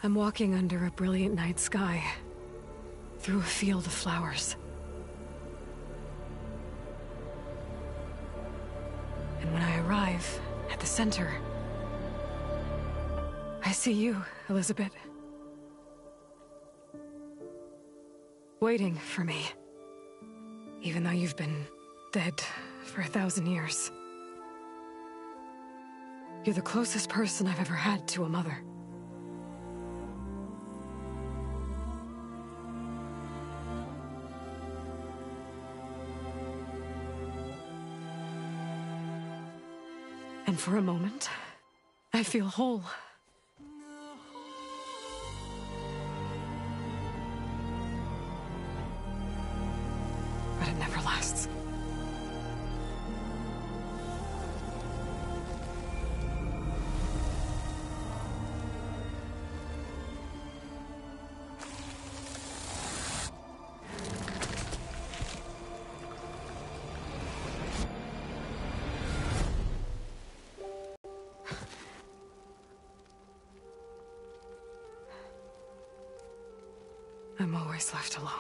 I'm walking under a brilliant night sky, through a field of flowers. And when I arrive at the center, I see you, Elizabeth. Waiting for me. Even though you've been dead for 1,000 years. You're the closest person I've ever had to a mother. And for a moment, I feel whole. But it never lasts. I'm always left alone.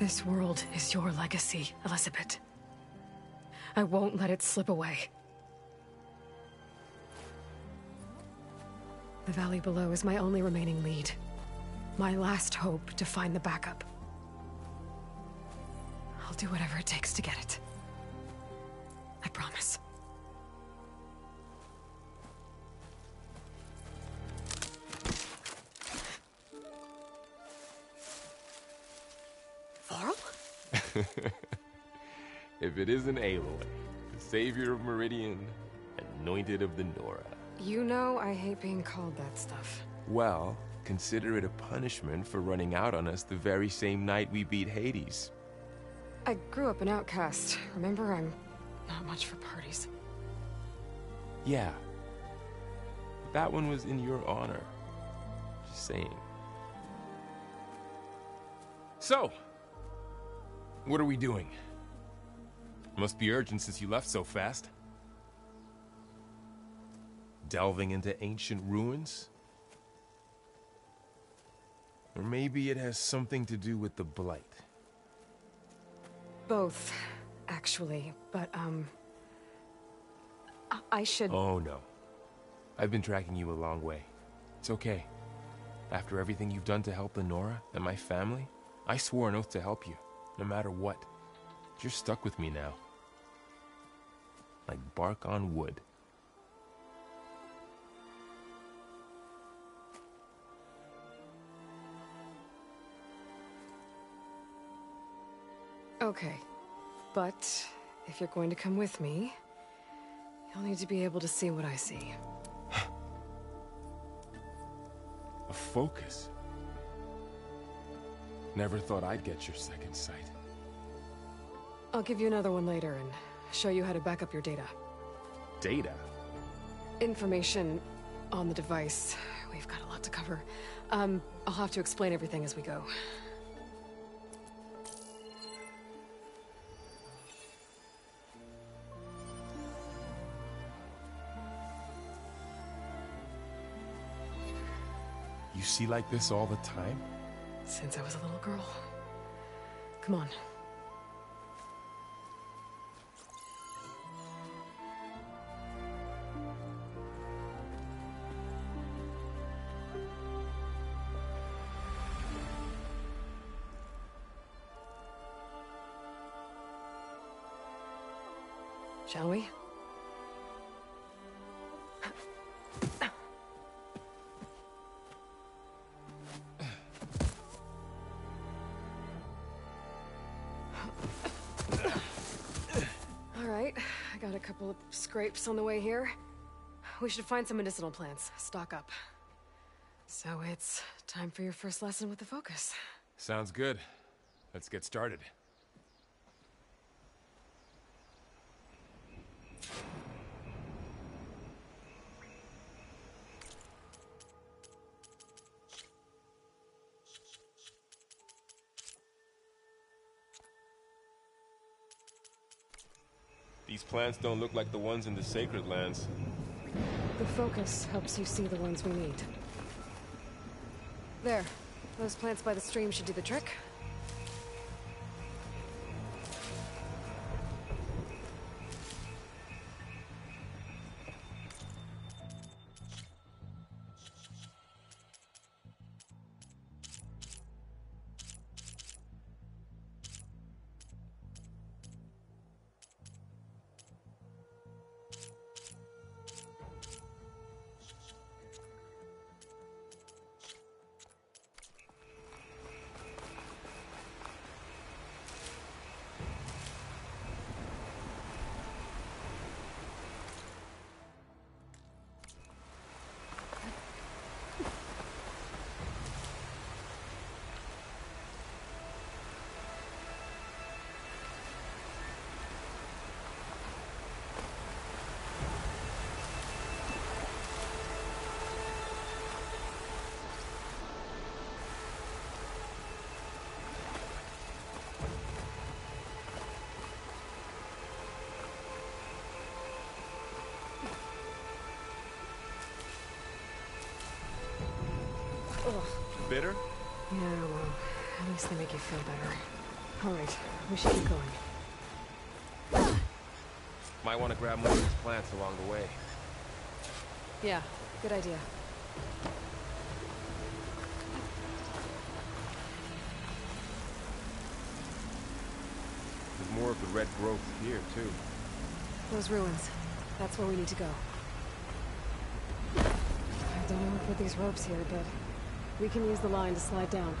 This world is your legacy, Elizabeth. I won't let it slip away. The valley below is my only remaining lead. My last hope to find the backup. I'll do whatever it takes to get it. I promise. Varl? If it isn't Aloy, the savior of Meridian, anointed of the Nora. You know I hate being called that stuff. Well, consider it a punishment for running out on us the very same night we beat Hades. I grew up an outcast. Remember, I'm not much for parties. Yeah. That one was in your honor. Just saying. So, what are we doing? Must be urgent since you left so fast. Delving into ancient ruins? Or maybe it has something to do with the Blight. Both, actually, but, I should... Oh, no. I've been tracking you a long way. It's okay. After everything you've done to help the Nora and my family, I swore an oath to help you, no matter what. You're stuck with me now. Like bark on wood. Okay, but if you're going to come with me, you'll need to be able to see what I see. A focus? Never thought I'd get your second sight. I'll give you another one later and show you how to back up your data. Data? Information on the device. We've got a lot to cover. I'll have to explain everything as we go. You see like this all the time? Since I was a little girl. Come on. Shall we? All right, I got a couple of scrapes on the way here. We should find some medicinal plants, stock up. So it's time for your first lesson with the Focus. Sounds good. Let's get started. These plants don't look like the ones in the Sacred Lands. The focus helps you see the ones we need. There. Those plants by the stream should do the trick. Ugh. Bitter? Yeah, well, at least they make you feel better. All right, we should keep going. Might want to grab more of these plants along the way. Yeah, good idea. There's more of the red growth here, too. Those ruins. That's where we need to go. I don't know who put these ropes here, but we can use the line to slide down.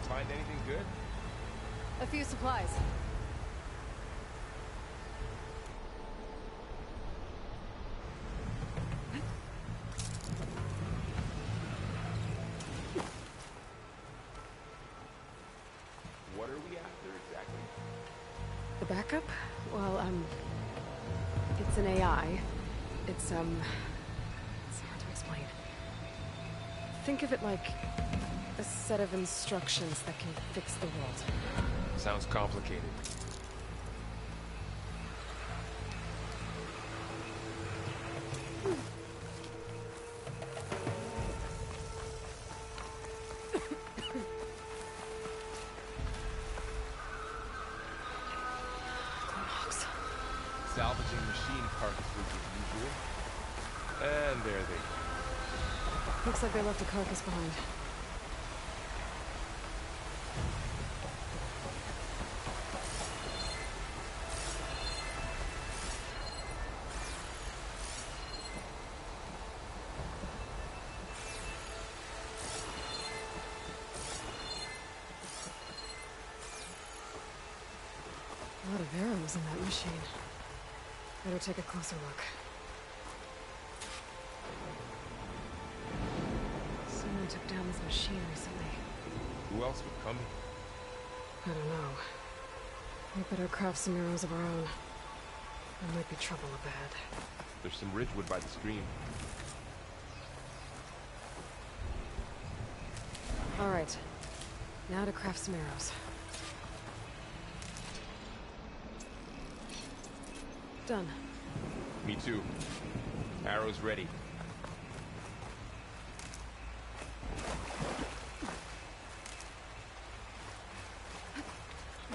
Find anything good? A few supplies. What are we after exactly? The backup? Well, it's an AI. It's hard to explain. Think of it like a set of instructions that can fix the world. Sounds complicated. Salvaging machine carcasses as usual. And there they go. Looks like they left a carcass behind. A lot of arrows in that machine. Better take a closer look. Someone took down this machine recently. Who else would come? I don't know. We better craft some arrows of our own. There might be trouble ahead. There's some ridgewood by the stream. All right. Now to craft some arrows. Done. Me too. Arrows ready.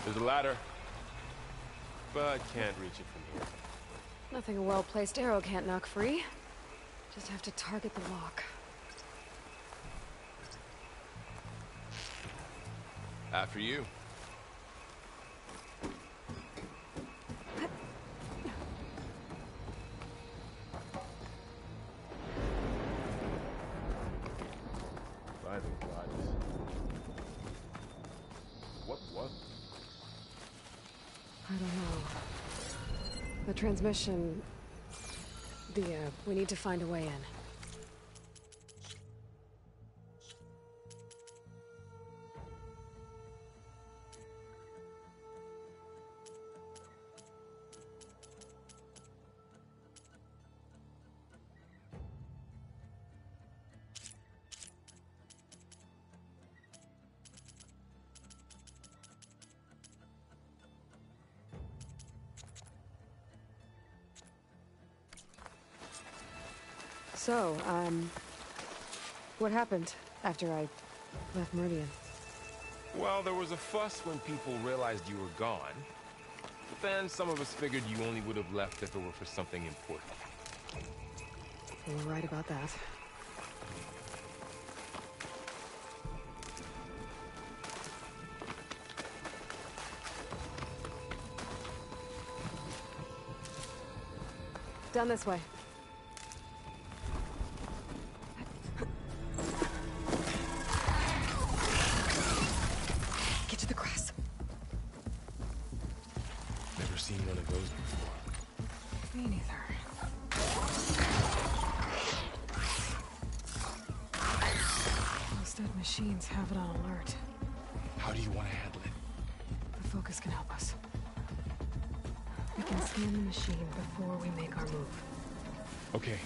There's a ladder, but can't reach it from here. Nothing a well-placed arrow can't knock free. Just have to target the lock. After you. What was it? I don't know. The transmission... we need to find a way in. So, what happened after I left Meridian? Well, there was a fuss when people realized you were gone. But then some of us figured you only would have left if it were for something important. You were right about that. Down this way. Get to the grass. Never seen one of those before. Me neither. Those dead machines have it on alert. How do you want to handle it? The focus can help us. We can scan the machine before we make our move. Okay.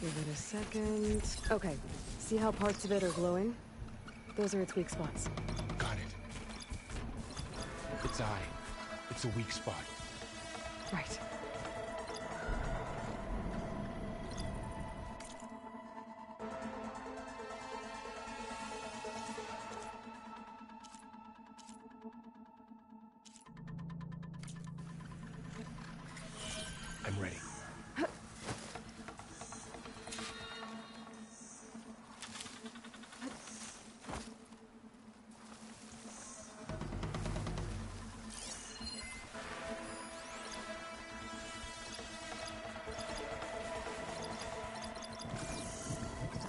Give it a second. Okay. See how parts of it are glowing? Those are its weak spots. Got it. Its eye. It's a weak spot. Right. I'm ready.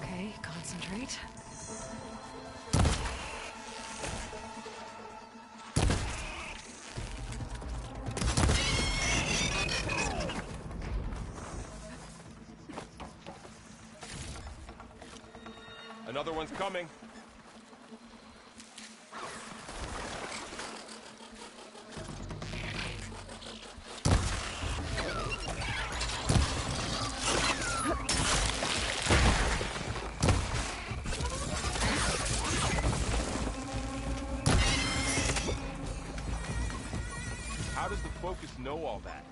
Okay, concentrate. Another one's coming. How does the focus know all that?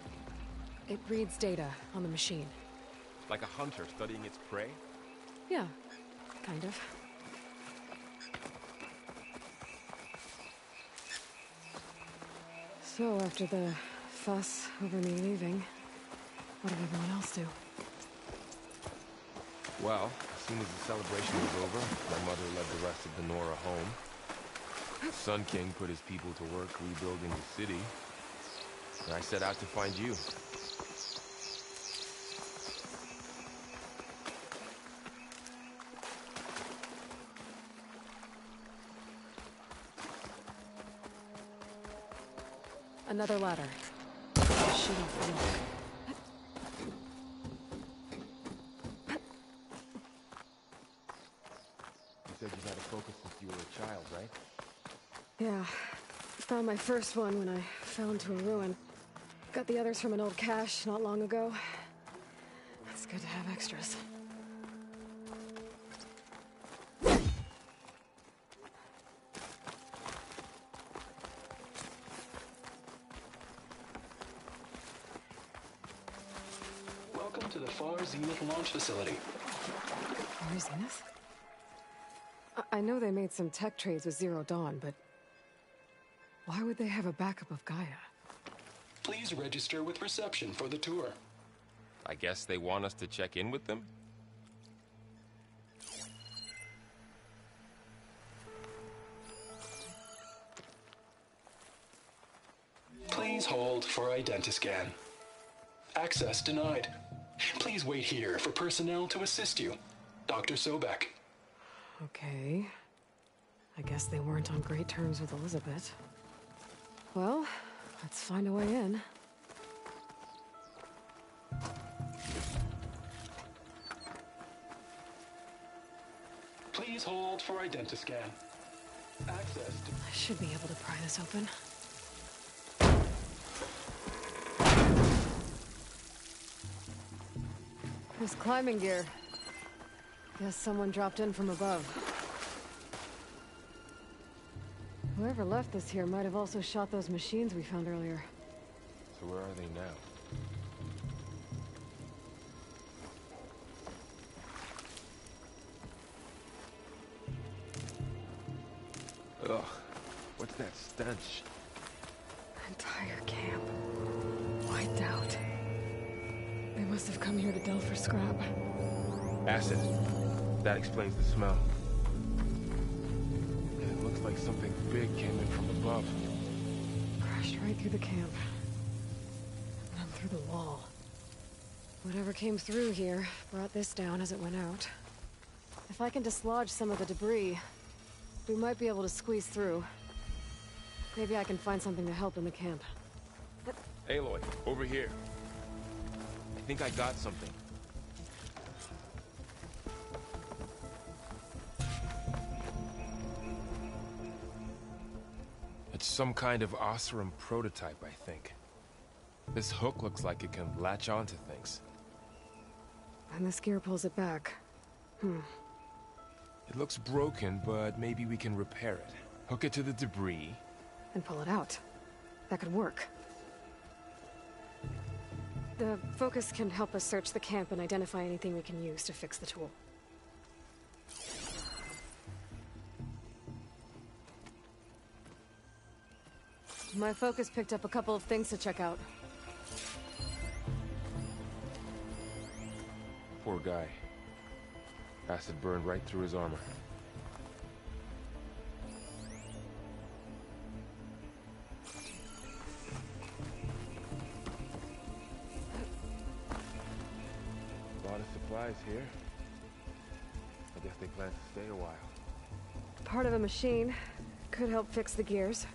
It reads data on the machine. Like a hunter studying its prey? Yeah, kind of. So, after the fuss over me leaving, what did everyone else do? Well, as soon as the celebration was over, my mother led the rest of the Nora home. Sun King put his people to work rebuilding the city. And I set out to find you. Another ladder. Shoot off the lock. You said you had a focus since you were a child, right? Yeah. Found my first one when I fell into a ruin. Got the others from an old cache not long ago. It's good to have extras. Welcome to the Far Zenith launch facility. Far Zenith? I know they made some tech trades with Zero Dawn, but why would they have a backup of Gaia? Please register with reception for the tour. I guess they want us to check in with them? Please hold for Identiscan. Access denied. Please wait here for personnel to assist you. Dr. Sobek. Okay. I guess they weren't on great terms with Elizabeth. Well, let's find a way in. Please hold for Identiscan. Access to... I should be able to pry this open. There's climbing gear. Guess someone dropped in from above. Whoever left this here might have also shot those machines we found earlier. So where are they now? Ugh, what's that stench? Entire camp. Wiped out. They must have come here to delve for scrap. Acid. That explains the smell. And it looks like something big came in from above. Crashed right through the camp. And then through the wall. Whatever came through here brought this down as it went out. If I can dislodge some of the debris, we might be able to squeeze through. Maybe I can find something to help in the camp. Aloy, over here. I think I got something. It's some kind of Oseram prototype, I think. This hook looks like it can latch onto things. And this gear pulls it back. It looks broken, but maybe we can repair it. Hook it to the debris. And pull it out. That could work. The focus can help us search the camp and identify anything we can use to fix the tool. My focus picked up a couple of things to check out. Poor guy. Acid burned right through his armor. A lot of supplies here. I guess they plan to stay a while. Part of a machine. Could help fix the gears.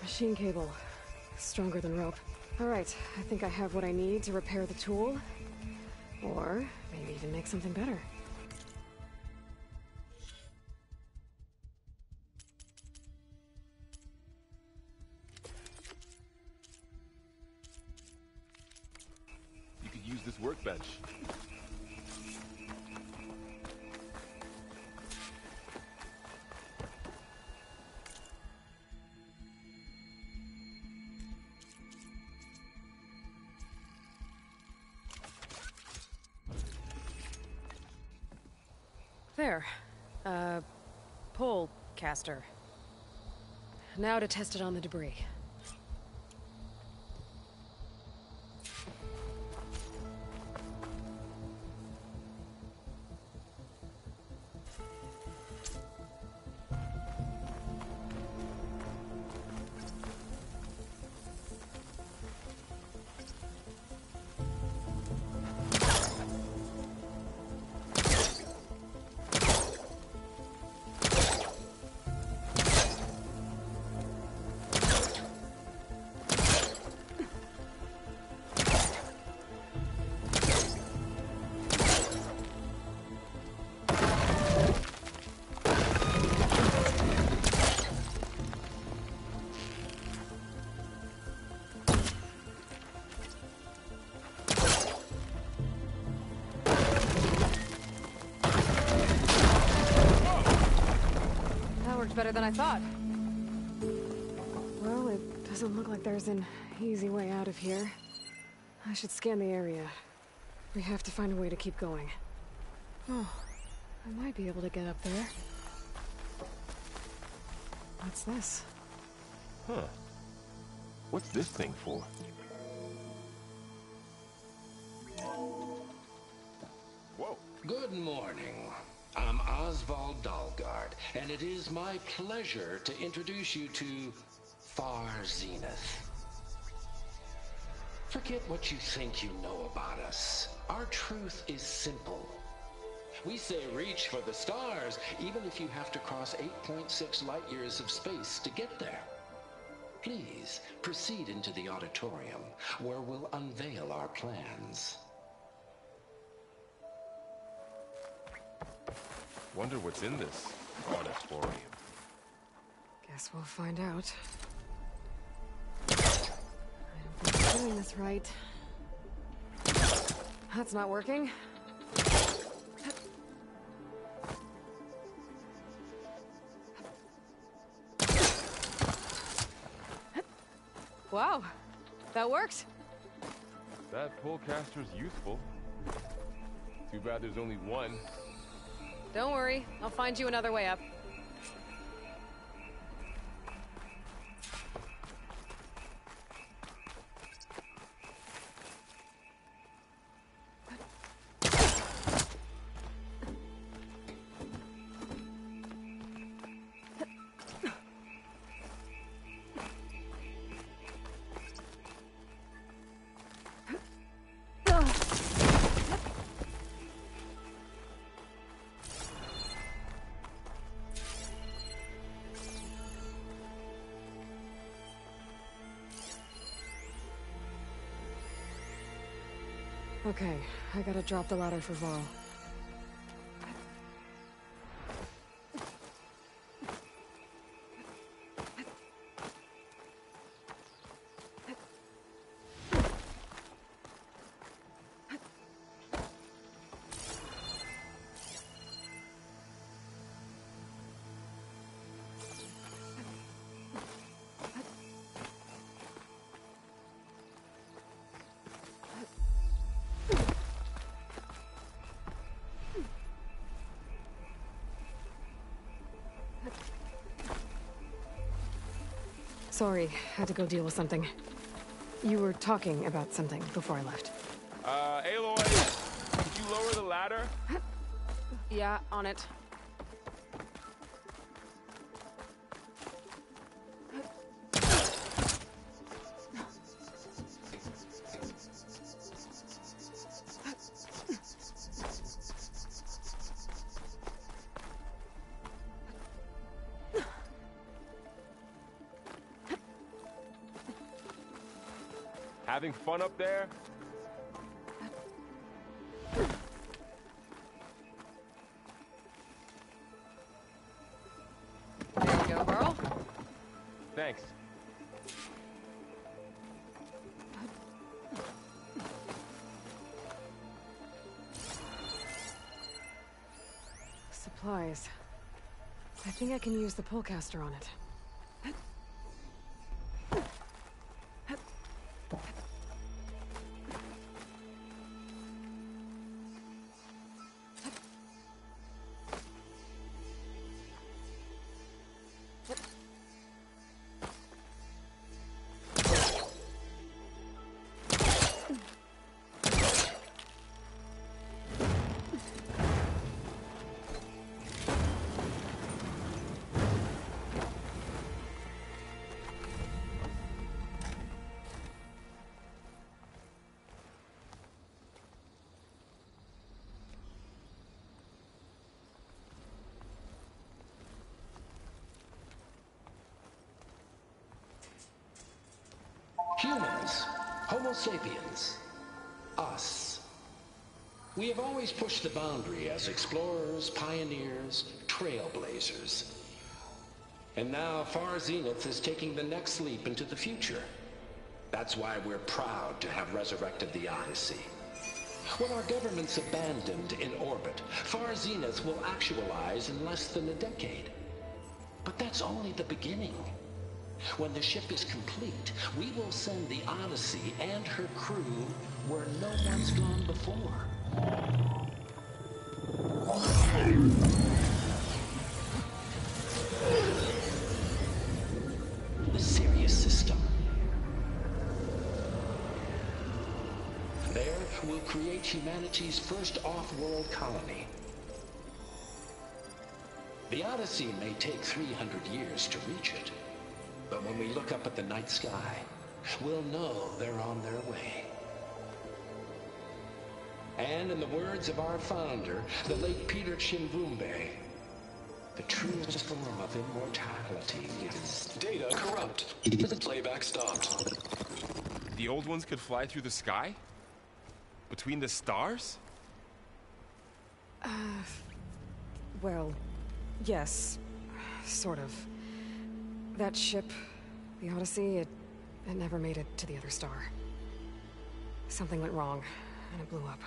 Machine cable. Stronger than rope. Alright, I think I have what I need to repair the tool. Or maybe even make something better. You could use this workbench. There. Pole caster. Now to test it on the debris. worked better than I thought. Well, it doesn't look like there's an easy way out of here. I should scan the area. We have to find a way to keep going. Oh, I might be able to get up there. What's this? Huh. What's this thing for? Whoa. Good morning. I'm Oswald Dalgard, and it is my pleasure to introduce you to Far Zenith. Forget what you think you know about us. Our truth is simple. We say reach for the stars, even if you have to cross 8.6 light years of space to get there. Please, proceed into the auditorium, where we'll unveil our plans. Wonder what's in this auditorium. Guess we'll find out. I don't think I'm doing this right. That's not working. Wow, that worked. That pullcaster's useful. Too bad there's only one. Don't worry, I'll find you another way up. Okay, I gotta drop the ladder for Varl. Sorry, had to go deal with something. You were talking about something before I left. Aloy! Could you lower the ladder? Yeah, on it. Having fun up there? There you go, Varl. Thanks. Supplies. I think I can use the pullcaster on it. Humans, Homo sapiens, us. We have always pushed the boundary as explorers, pioneers, trailblazers. And now Far Zenith is taking the next leap into the future. That's why we're proud to have resurrected the Odyssey. When our government's abandoned in orbit, Far Zenith will actualize in less than a decade. But that's only the beginning. When the ship is complete, we will send the Odyssey and her crew where no one's gone before. The Sirius system. There, we'll create humanity's first off-world colony. The Odyssey may take 300 years to reach it, but when we look up at the night sky, we'll know they're on their way. And in the words of our founder, the late Peter Chimbumbe, the truest form of immortality is... Data corrupt. Playback stopped. The old ones could fly through the sky? Between the stars? Well, yes. Sort of. That ship, the Odyssey, it never made it to the other star. Something went wrong, and it blew up.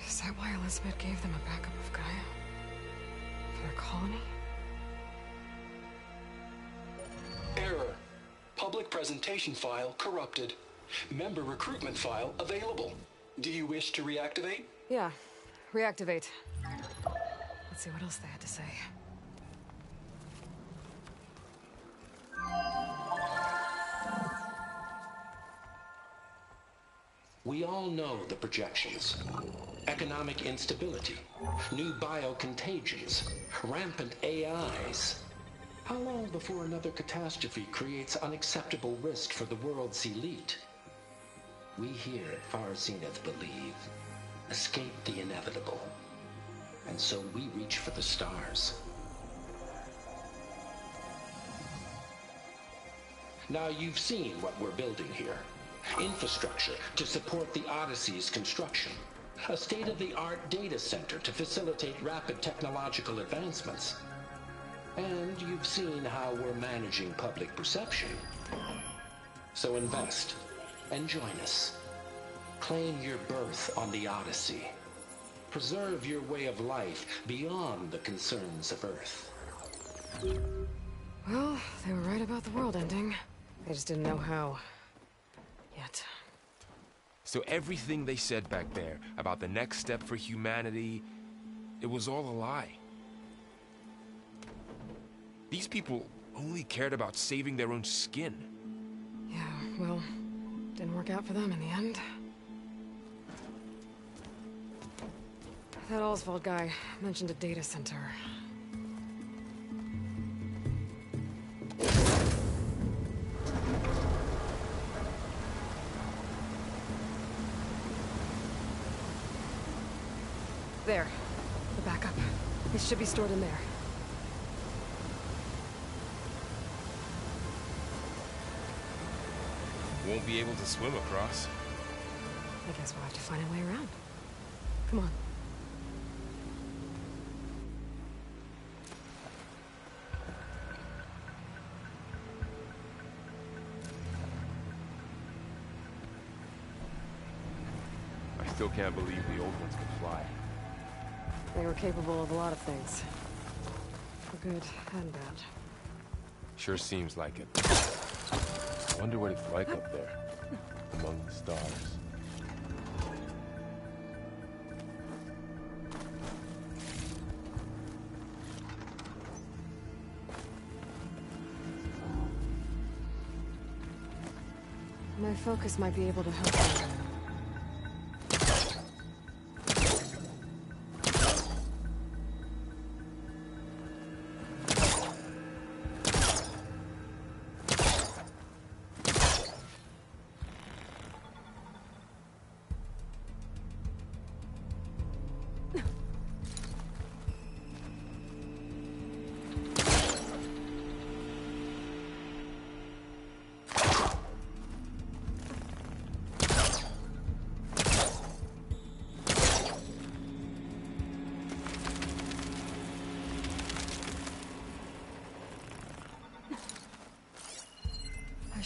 Is that why Elizabeth gave them a backup of Gaia? For their colony? Error. Public presentation file corrupted. Member recruitment file available. Do you wish to reactivate? Yeah, reactivate. Let's see what else they had to say. We all know the projections. Economic instability, new biocontagions, rampant AIs. How long before another catastrophe creates unacceptable risk for the world's elite? We here at Far Zenith believe, escape the inevitable. And so we reach for the stars. Now you've seen what we're building here. Infrastructure to support the Odyssey's construction. A state-of-the-art data center to facilitate rapid technological advancements. And you've seen how we're managing public perception. So invest and join us. Claim your berth on the Odyssey. Preserve your way of life beyond the concerns of Earth. Well, they were right about the world ending. They just didn't know how. Yet. So everything they said back there about the next step for humanity, it was all a lie. These people only cared about saving their own skin. Yeah, well, didn't work out for them in the end. That Oswald guy mentioned a data center. There. The backup. It should be stored in there. Won't be able to swim across. I guess we'll have to find a way around. Come on. I still can't believe the old ones could fly. They were capable of a lot of things. For good and bad. Sure seems like it. I wonder what it's like up there, among the stars. My focus might be able to help you.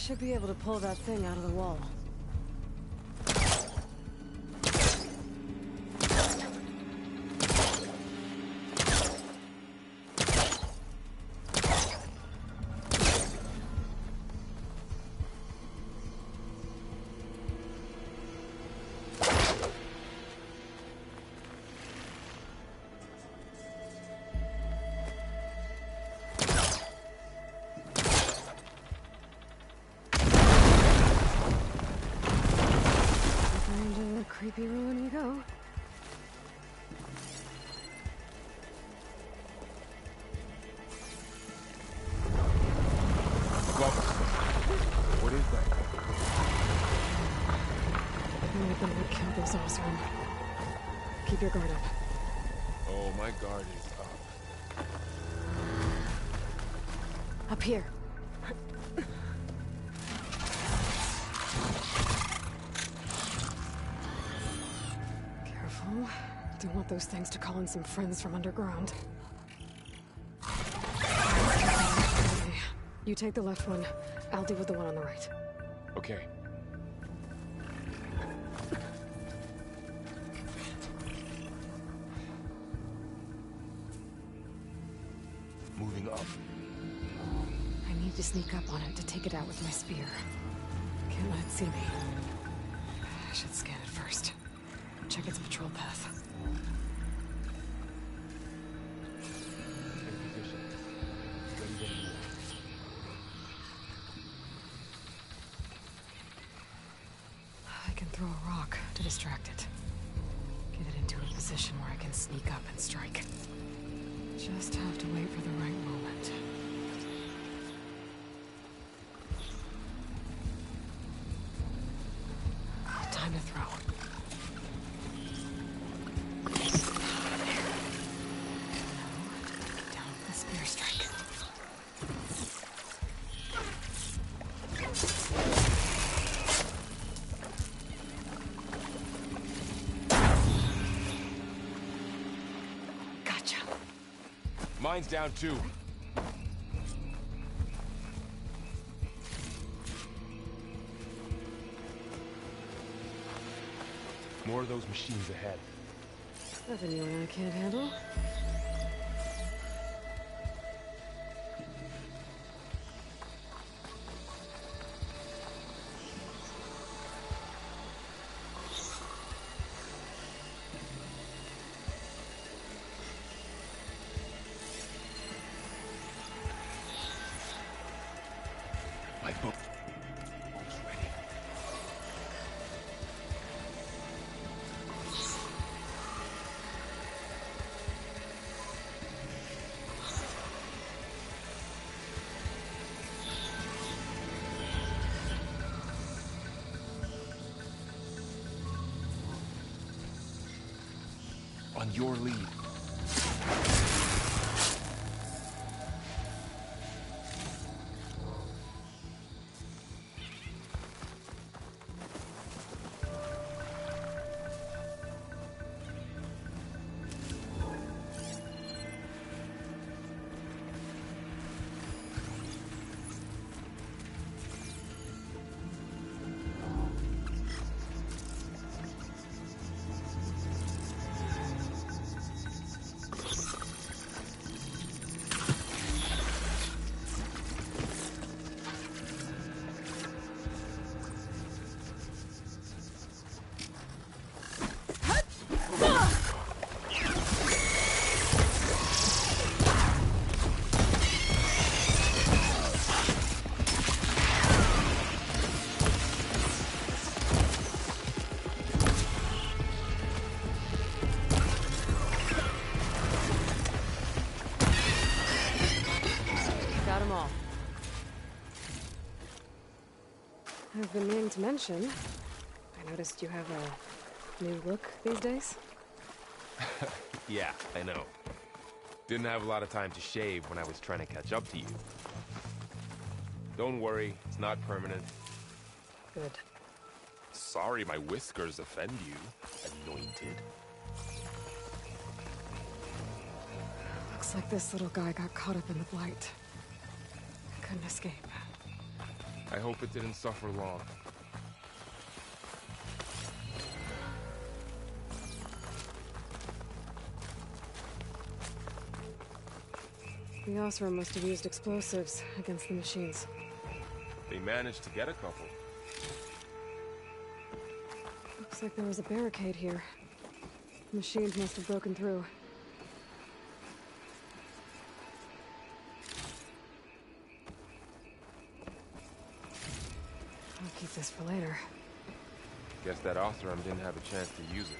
should be able to pull that thing out of the wall. Creepy ruin we go. Well, what is that? One of them would kill those Osram. Keep your guard up. Oh, my guard is up. Up here. Careful. Don't want those things to call in some friends from underground. Okay. You take the left one. I'll deal with the one on the right. Okay. Moving up. I need to sneak up on it to take it out with my spear. Can't let it see me. I should scan it first. Check its patrol path. In position. Ready when you are. I can throw a rock to distract it. Get it into a position where I can sneak up and strike. Just have to wait for the right moment. Time to throw. Down with the spear strike. Gotcha. Mine's down too. More of those machines ahead. Nothing you and I can't handle. My boat. Almost ready. On your lead. Got them all. I've been meaning to mention, I noticed you have a new look these days. Yeah, I know. Didn't have a lot of time to shave when I was trying to catch up to you. Don't worry, it's not permanent. Good. Sorry my whiskers offend you, anointed. Looks like this little guy got caught up in the blight. Couldn't escape. I hope it didn't suffer long. The Osram must have used explosives against the machines. They managed to get a couple. Looks like there was a barricade here. Machines must have broken through. I'll keep this for later. Guess that Oseram didn't have a chance to use it.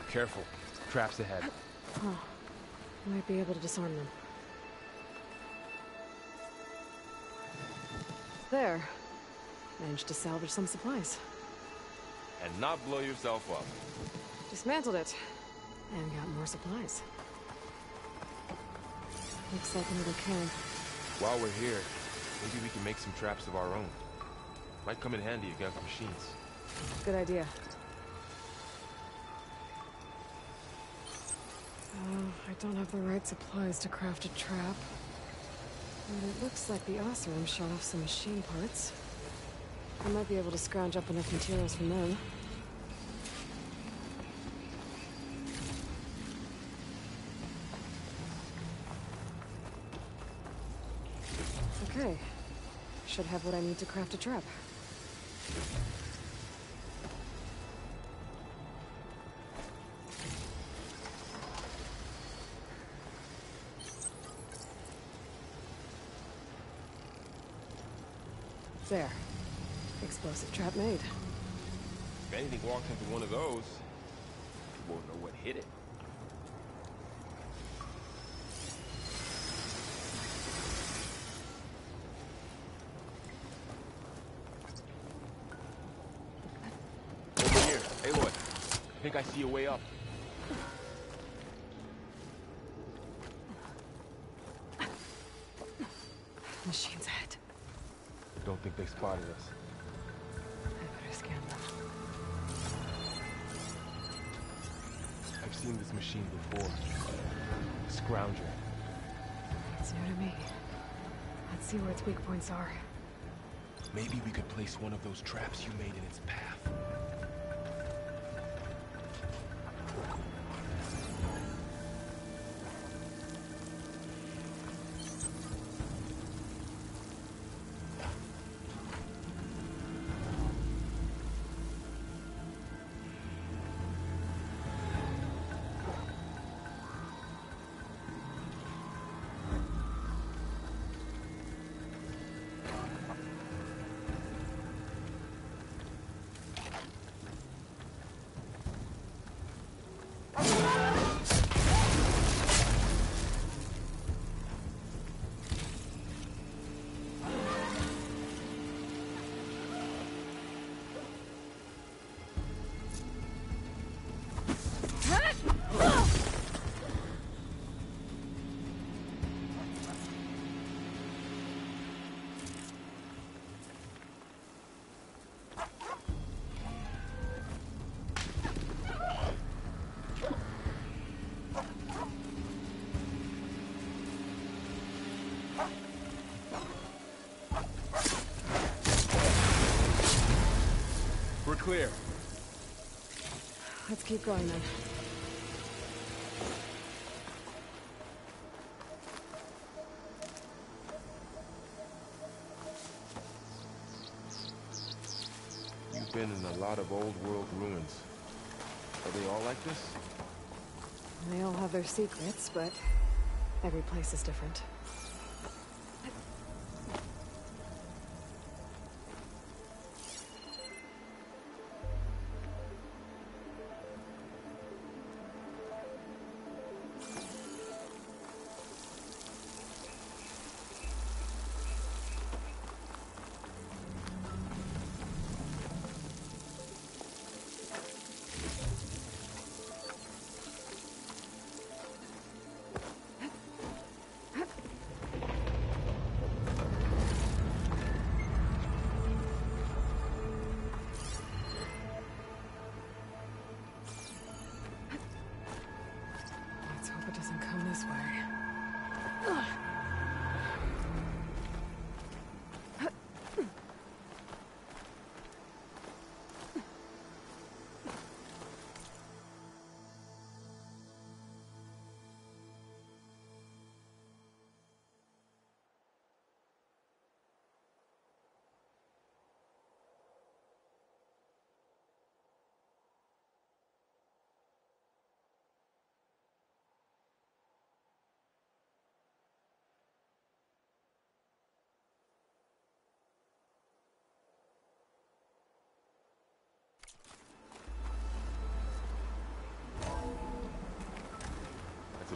Careful. Traps ahead. Oh, might be able to disarm them. There. Managed to salvage some supplies. And not blow yourself up. Dismantled it. And got more supplies. Looks like another camp. While we're here, maybe we can make some traps of our own. Might come in handy against machines. Good idea. Oh, I don't have the right supplies to craft a trap. But it looks like the Oseram shot off some machine parts. I might be able to scrounge up enough materials from them. Okay. Should have what I need to craft a trap. There. Explosive trap made. If anything walks into one of those, you won't know what hit it. Over here. Aloy, I think I see a way up. Machine's ahead. Don't think they spotted us. I better scan them. I've seen this machine before. Scrounger. It's new to me. Let's see where its weak points are. Maybe we could place one of those traps you made in its path. We're clear. Let's keep going then. You've been in a lot of old world ruins. Are they all like this? They all have their secrets, but every place is different.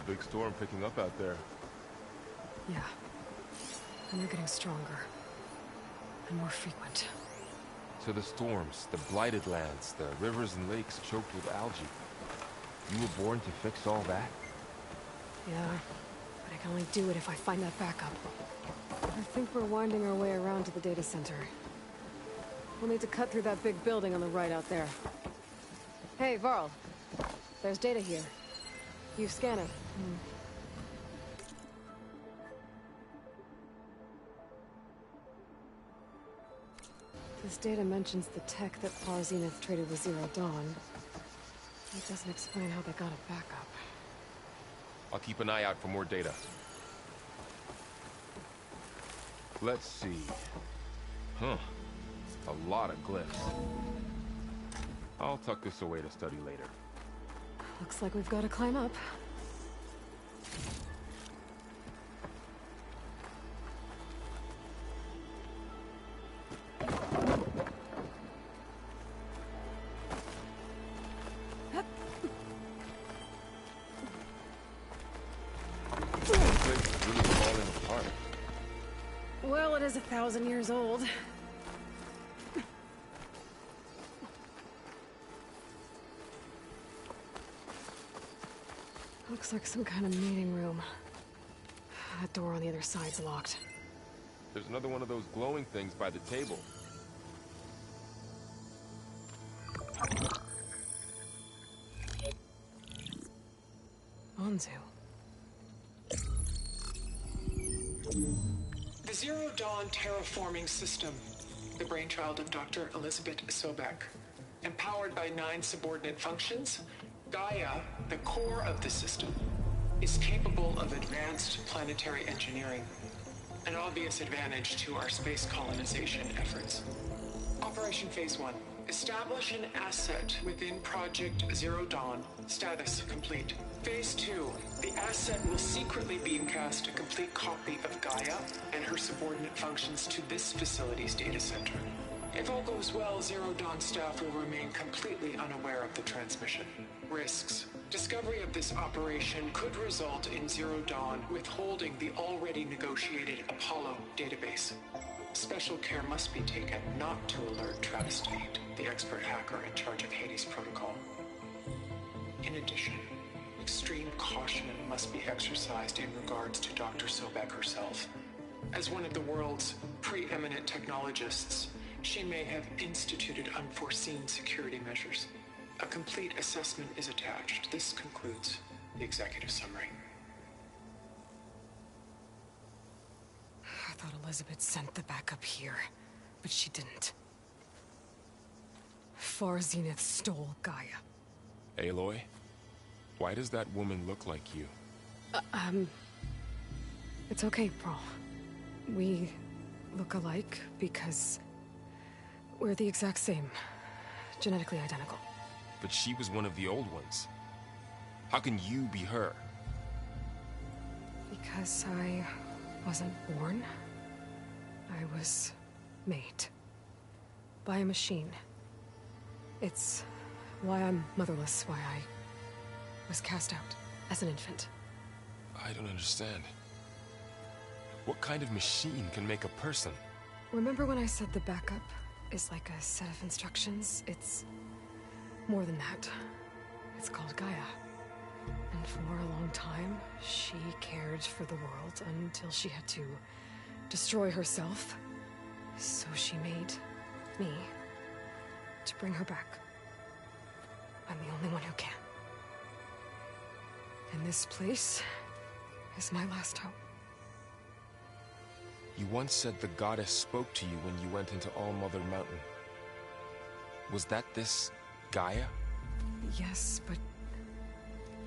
big storm picking up out there. Yeah. And they're getting stronger. And more frequent. So the storms, the blighted lands, the rivers and lakes choked with algae. You were born to fix all that? Yeah. But I can only do it if I find that backup. I think we're winding our way around to the data center. We'll need to cut through that big building on the right out there. Hey, Varl. There's data here. You scan it. This data mentions the tech that Far Zenith traded with Zero Dawn. It doesn't explain how they got it back up. I'll keep an eye out for more data. Let's see. Huh. A lot of glyphs. I'll tuck this away to study later. Looks like we've got to climb up. Well, it is 1,000 years old. Looks like some kind of meeting room. That door on the other side's locked. There's another one of those glowing things by the table. Anzu. The Zero Dawn terraforming system, the brainchild of Dr. Elizabeth Sobek. Empowered by 9 subordinate functions, Gaia, the core of the system, is capable of advanced planetary engineering, an obvious advantage to our space colonization efforts. Operation Phase 1. Establish an asset within Project Zero Dawn. Status complete. Phase 2. The asset will secretly beamcast a complete copy of Gaia and her subordinate functions to this facility's data center. If all goes well, Zero Dawn staff will remain completely unaware of the transmission. Risks. Discovery of this operation could result in Zero Dawn withholding the already negotiated Apollo database. Special care must be taken not to alert Travis Tate, the expert hacker in charge of Hades Protocol. In addition, extreme caution must be exercised in regards to Dr. Sobek herself. As one of the world's preeminent technologists, she may have instituted unforeseen security measures. A complete assessment is attached. This concludes the executive summary. I thought Elizabeth sent the backup here, but she didn't. Far Zenith stole Gaia. Aloy? Why does that woman look like you? It's okay, Pearl. We look alike because we're the exact same. Genetically identical. But she was one of the old ones. How can you be her? Because I wasn't born. I was made. By a machine. It's why I'm motherless, why I was cast out as an infant. I don't understand. What kind of machine can make a person? Remember when I said the backup is like a set of instructions? It's more than that. It's called Gaia. And for a long time, she cared for the world until she had to destroy herself. So she made me to bring her back. I'm the only one who can. And this place is my last hope. You once said the goddess spoke to you when you went into All-Mother Mountain. Was that this Gaia? Yes, but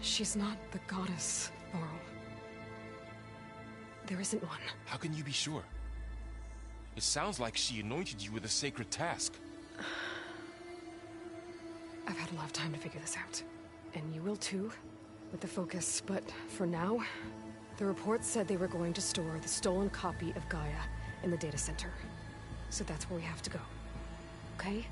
she's not the goddess, Varl. There isn't one. How can you be sure? It sounds like she anointed you with a sacred task. I've had a lot of time to figure this out. And you will too, with the focus. But for now, the report said they were going to store the stolen copy of Gaia in the data center. So that's where we have to go. Okay?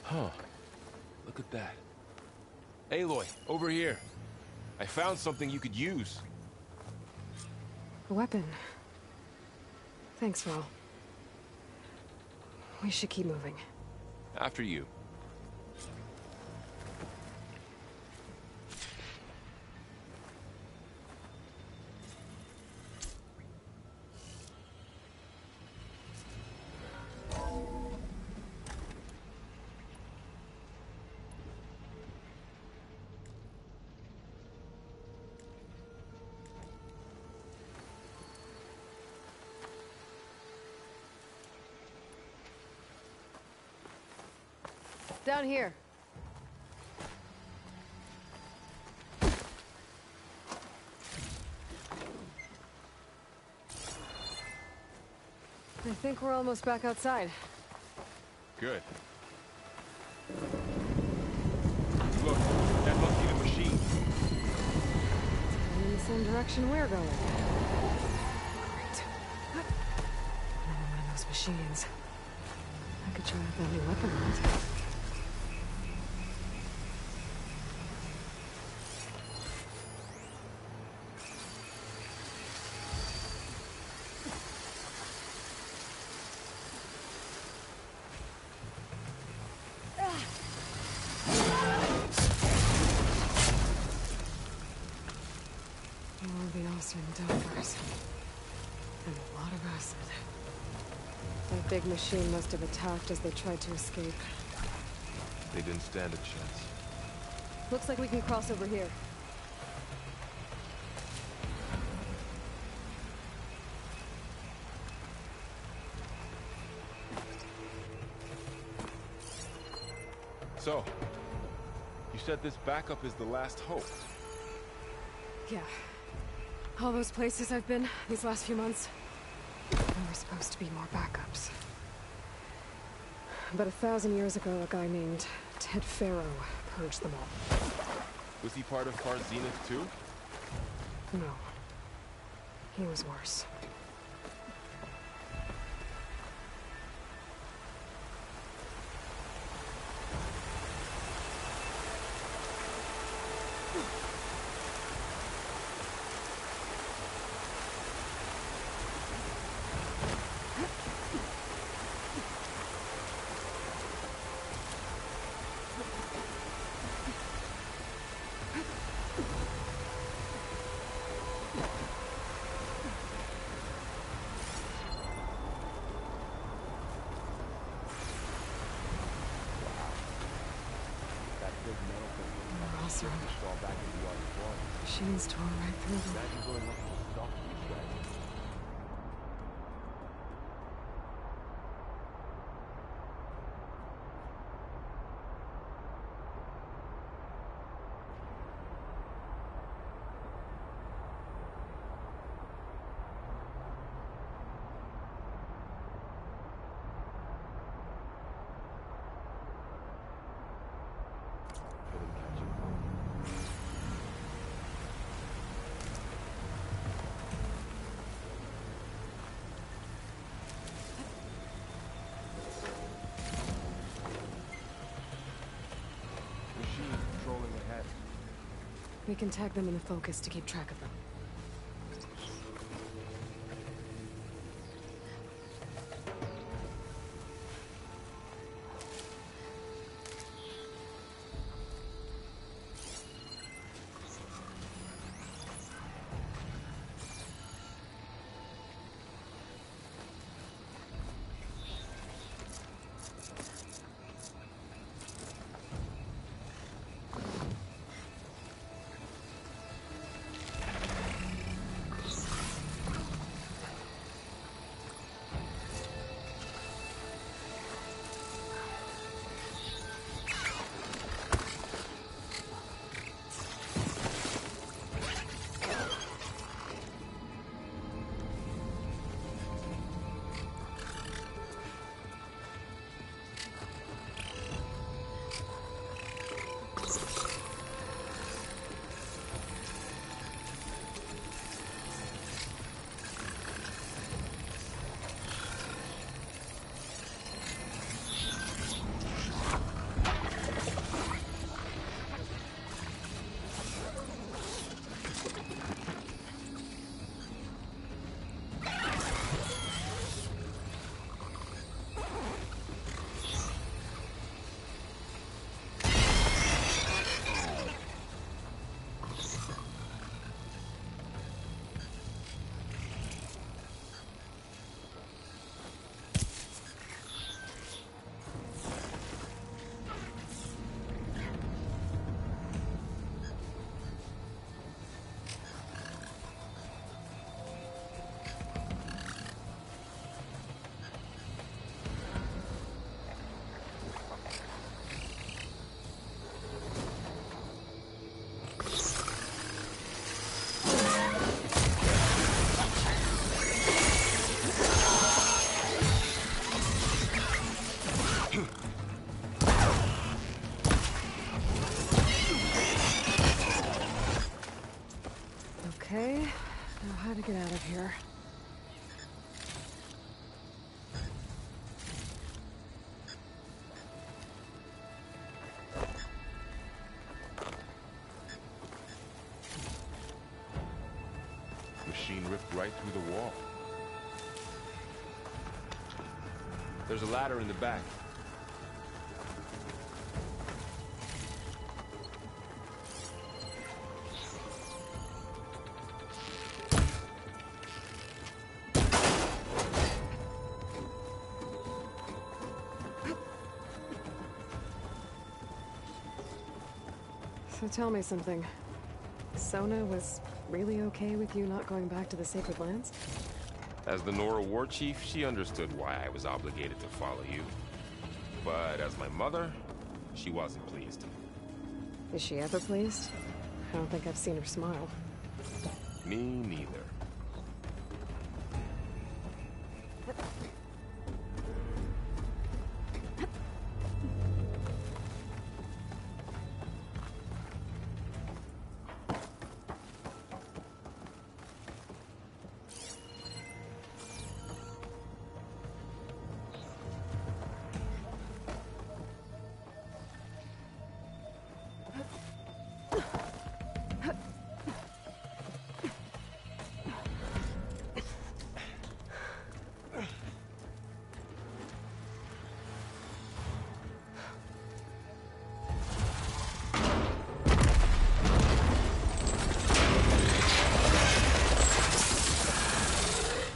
Huh. Look at that. Aloy, over here. I found something you could use. A weapon. Thanks, Val. We should keep moving. After you. Down here. I think we're almost back outside. Good. Look, that must be the machine. In the same direction we're going. Great. Another one of those machines. I could try out that new weapon on it. And Delphars. And a lot of acid. That big machine must have attacked as they tried to escape. They didn't stand a chance. Looks like we can cross over here. So, you said this backup is the last hope. Yeah. All those places I've been these last few months, there were supposed to be more backups. But 1,000 years ago, a guy named Ted Faro purged them all. Was he part of Far Zenith too? No. He was worse. Awesome. Machines tore right through them. We can tag them in the focus to keep track of them. ripped right through the wall. There's a ladder in the back. So tell me something. Sona was really okay with you not going back to the Sacred Lands? As the Nora war chief, she understood why I was obligated to follow you. But as my mother, she wasn't pleased. Is she ever pleased? I don't think I've seen her smile. Me neither.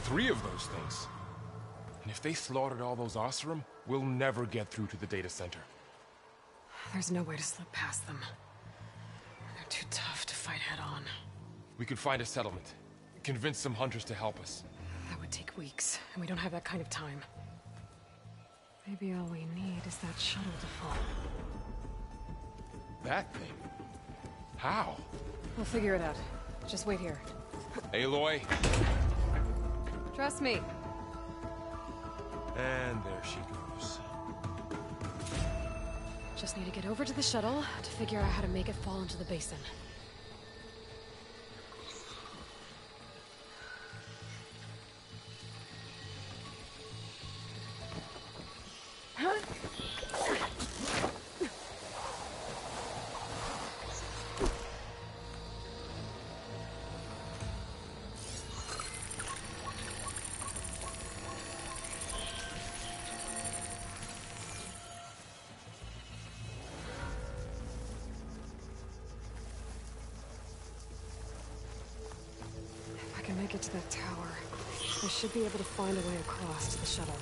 Three of those things. And if they slaughtered all those Oseram, we'll never get through to the data center. There's no way to slip past them. They're too tough to fight head-on. We could find a settlement. Convince some hunters to help us. That would take weeks, and we don't have that kind of time. Maybe all we need is that shuttle to fall. That thing? How? We'll figure it out. Just wait here. Aloy. Trust me. And there she goes. Just need to get over to the shuttle to figure out how to make it fall into the basin. If I can make it to that tower, I should be able to find a way across to the shuttle.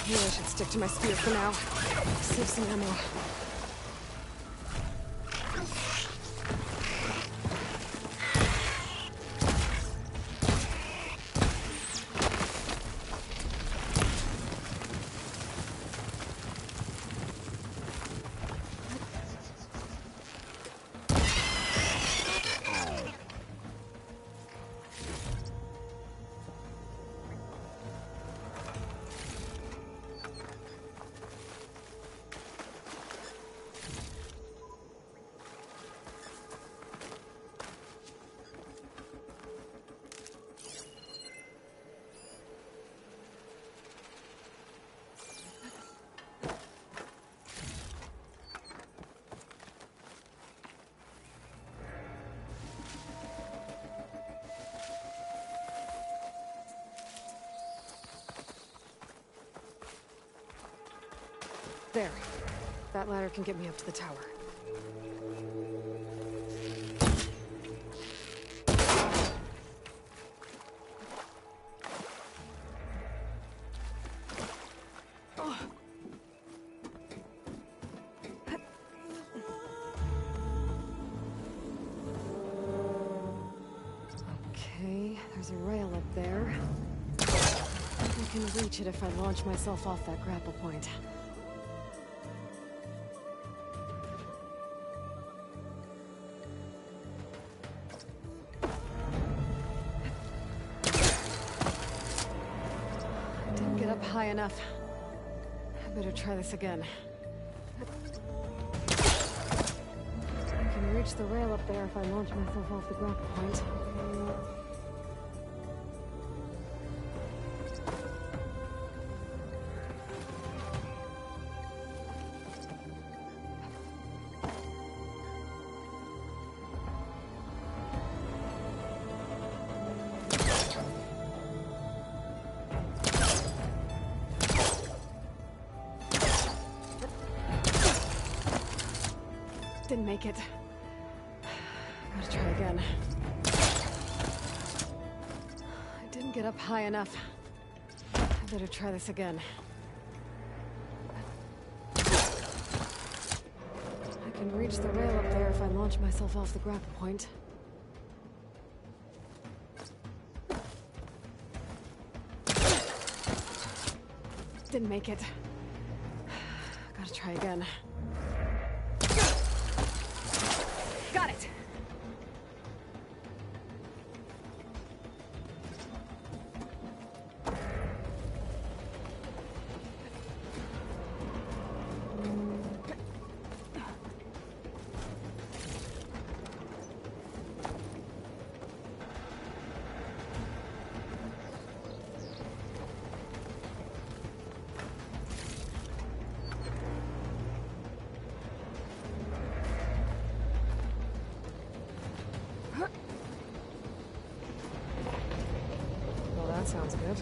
Maybe I should stick to my spear for now. Save some ammo. There. That ladder can get me up to the tower. Okay, there's a rail up there. I can reach it if I launch myself off that grapple point. Didn't get up high enough. I better try this again. I can reach the rail up there if I launch myself off the grapple point. Didn't make it. Gotta try again. I didn't get up high enough. I better try this again. I can reach the rail up there if I launch myself off the grapple point. Didn't make it. Gotta try again. Got it! Well, that sounds good.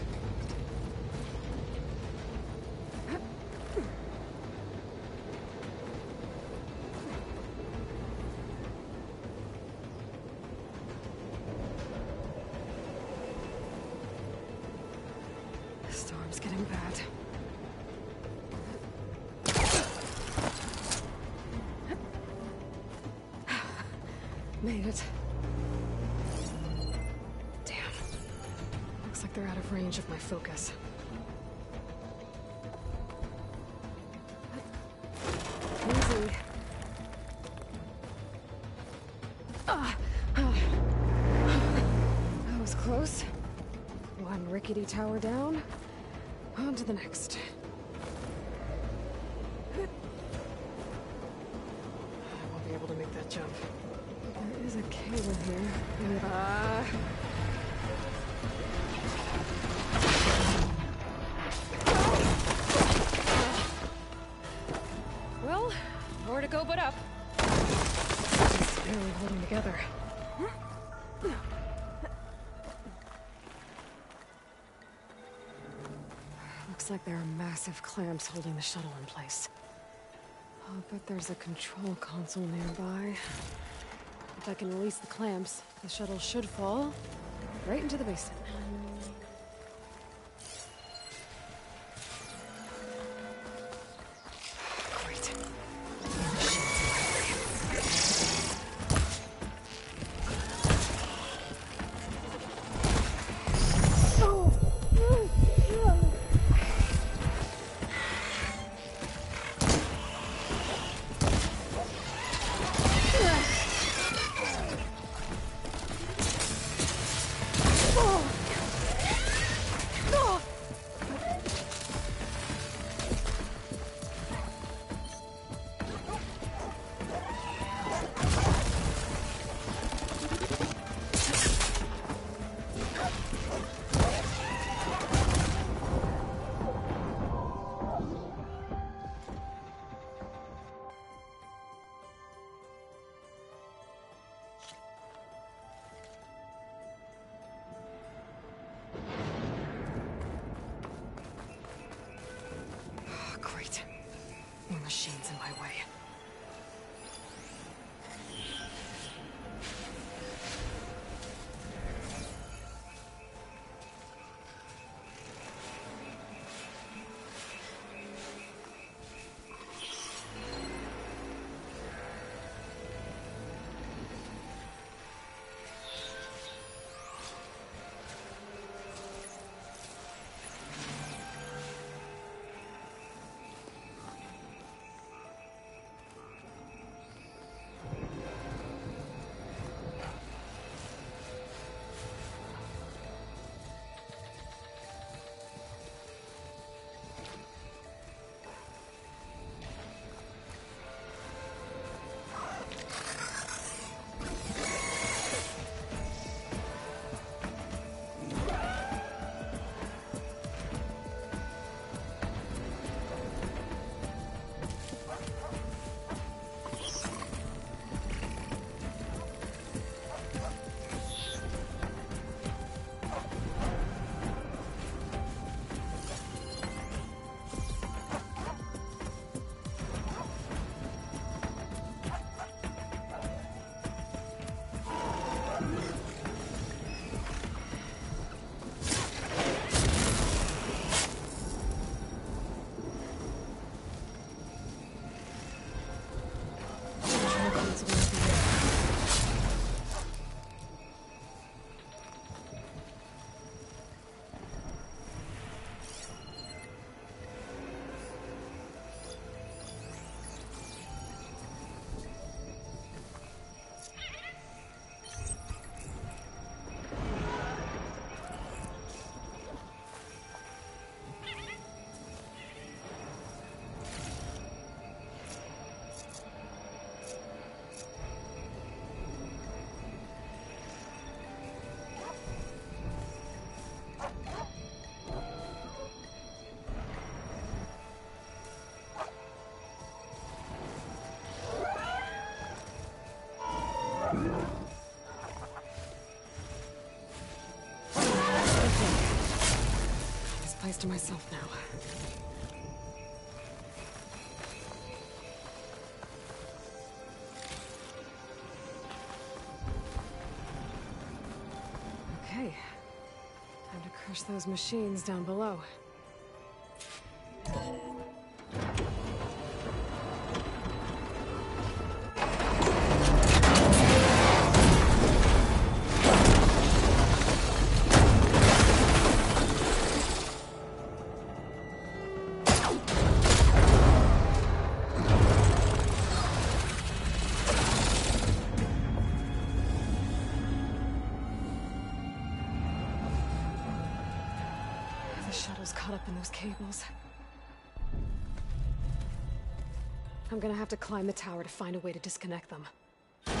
The storm's getting bad. Made it. Damn. Looks like they're out of range of my focus. Easy. That was close. One rickety tower down. On to the next. I won't be able to make that jump. There is a cable here. Well, nowhere to go but up. Just barely holding together. Looks like there are massive clamps holding the shuttle in place. I'll bet there's a control console nearby. If I can release the clamps, the shuttle should fall right into the basement. Great. in my way. Place to myself now. Okay. Time to crush those machines down below. Shuttle's caught up in those cables. I'm gonna have to climb the tower to find a way to disconnect them. No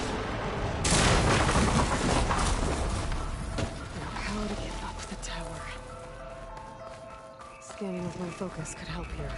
power to get up the tower. Scanning with my focus could help here.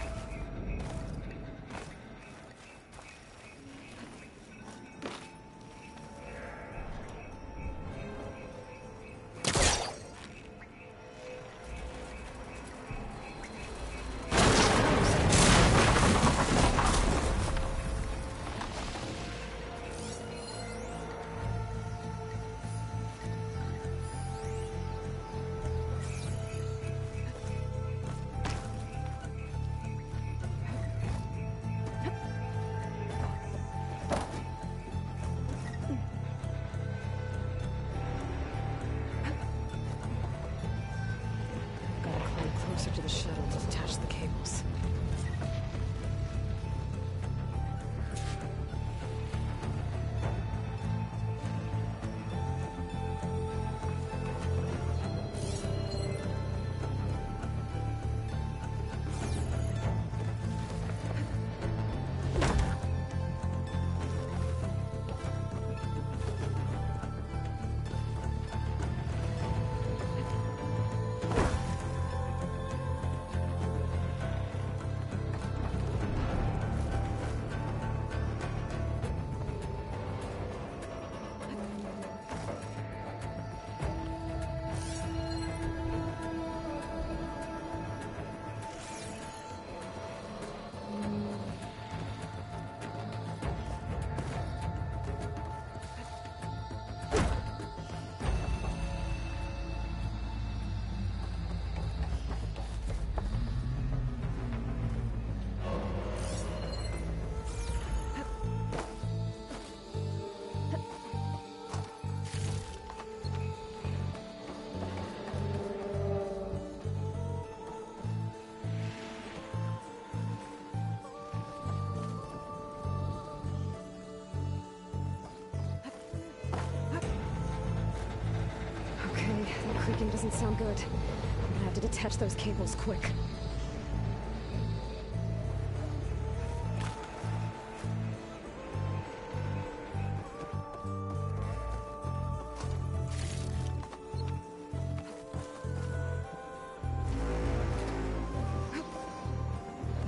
creaking doesn't sound good. I'm gonna have to detach those cables quick.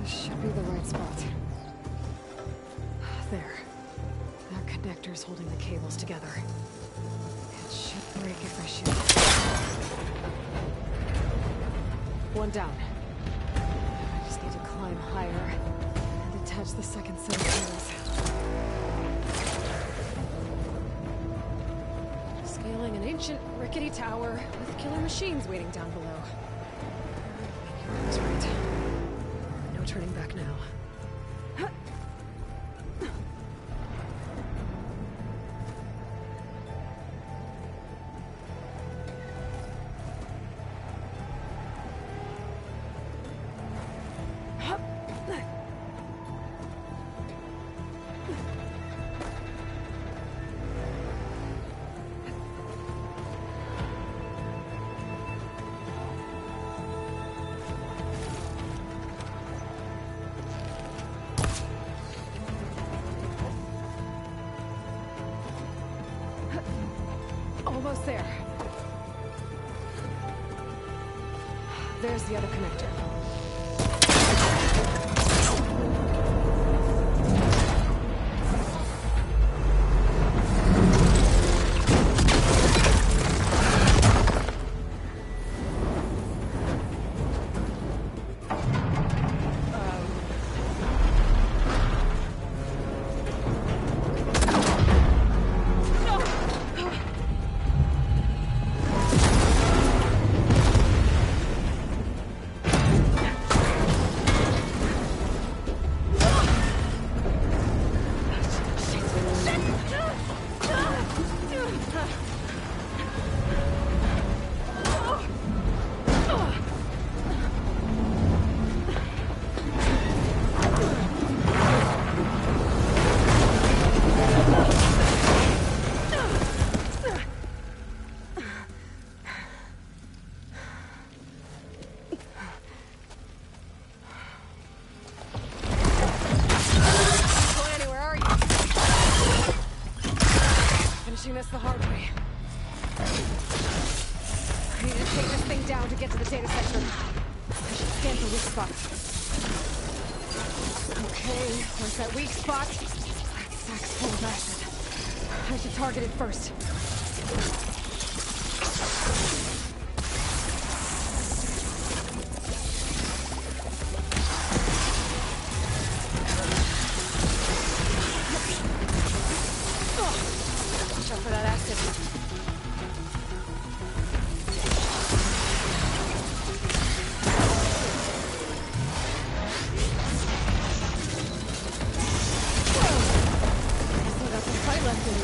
This should be the right spot. There. That connector's holding the cables together. It should break if I shoot. One down. I just need to climb higher and detach the second set of cables. Scaling an ancient, rickety tower with killer machines waiting down below. I was right. No turning back now. Almost there. There's the other connector. This the hard way. I need to take this thing down to get to the data center. I should scan for weak spots. Okay, where's that weak spot? That sack's full of acid. I should target it first. Watch out for that acid. Still got some fight left in me.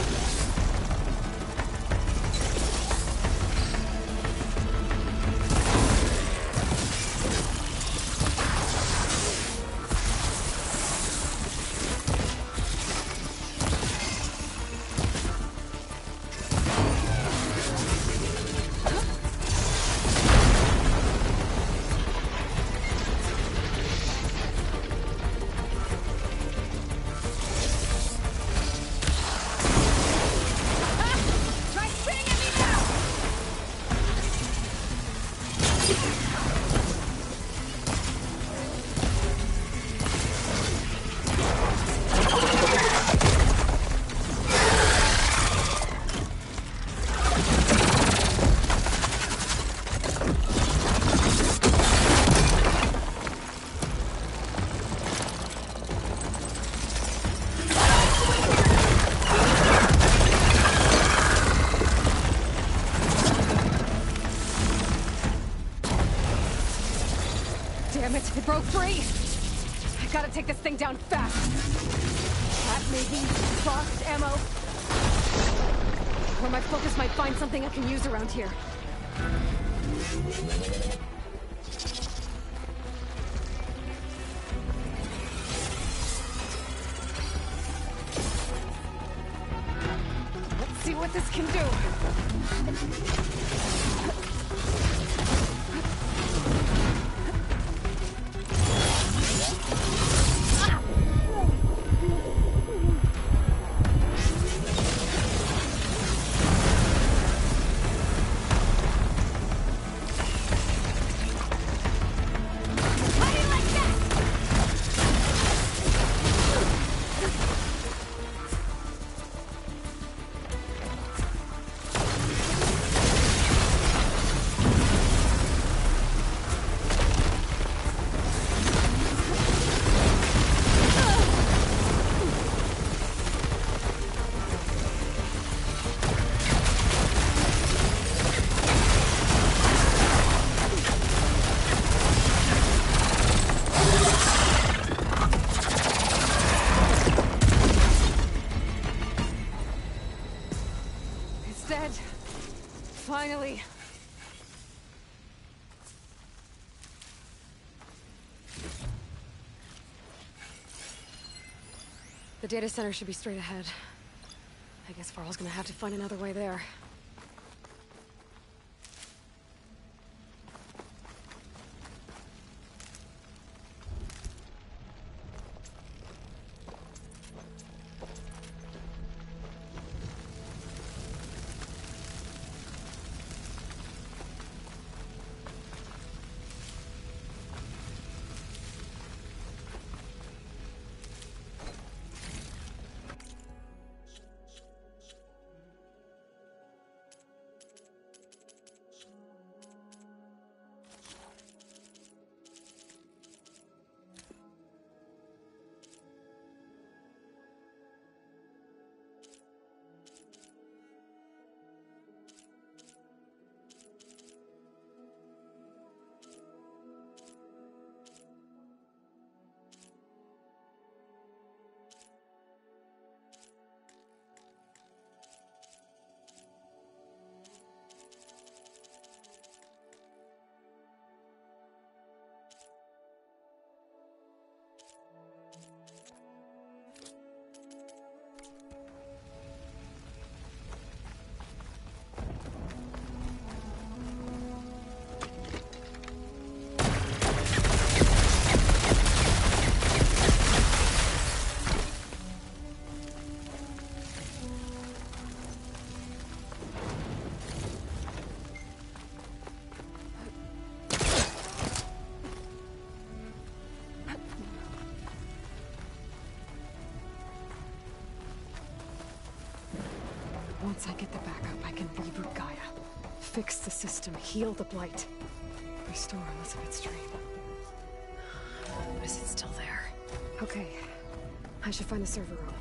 Damn it, it broke free! I gotta take this thing down fast! That maybe boxed ammo? Or my focus might find something I can use around here. Let's see what this can do! dead. Finally. The data center should be straight ahead. I guess Varl's gonna have to find another way there. Once I get the backup, I can reboot Gaia. Fix the system, heal the Blight. Restore Elizabeth's dream. Is it still there? Okay. I should find the server room.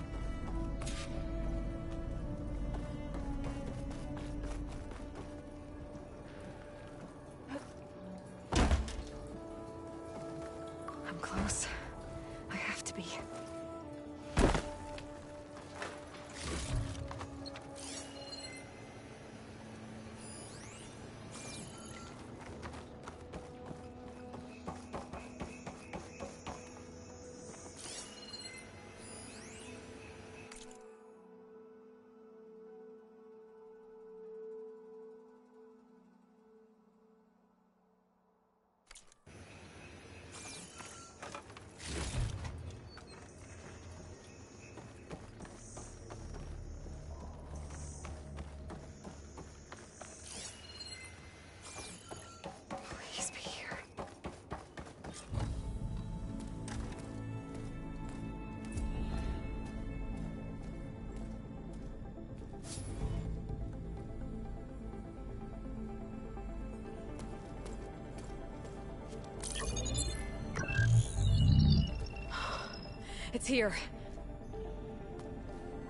I'm close. I have to be. Please be here. It's here.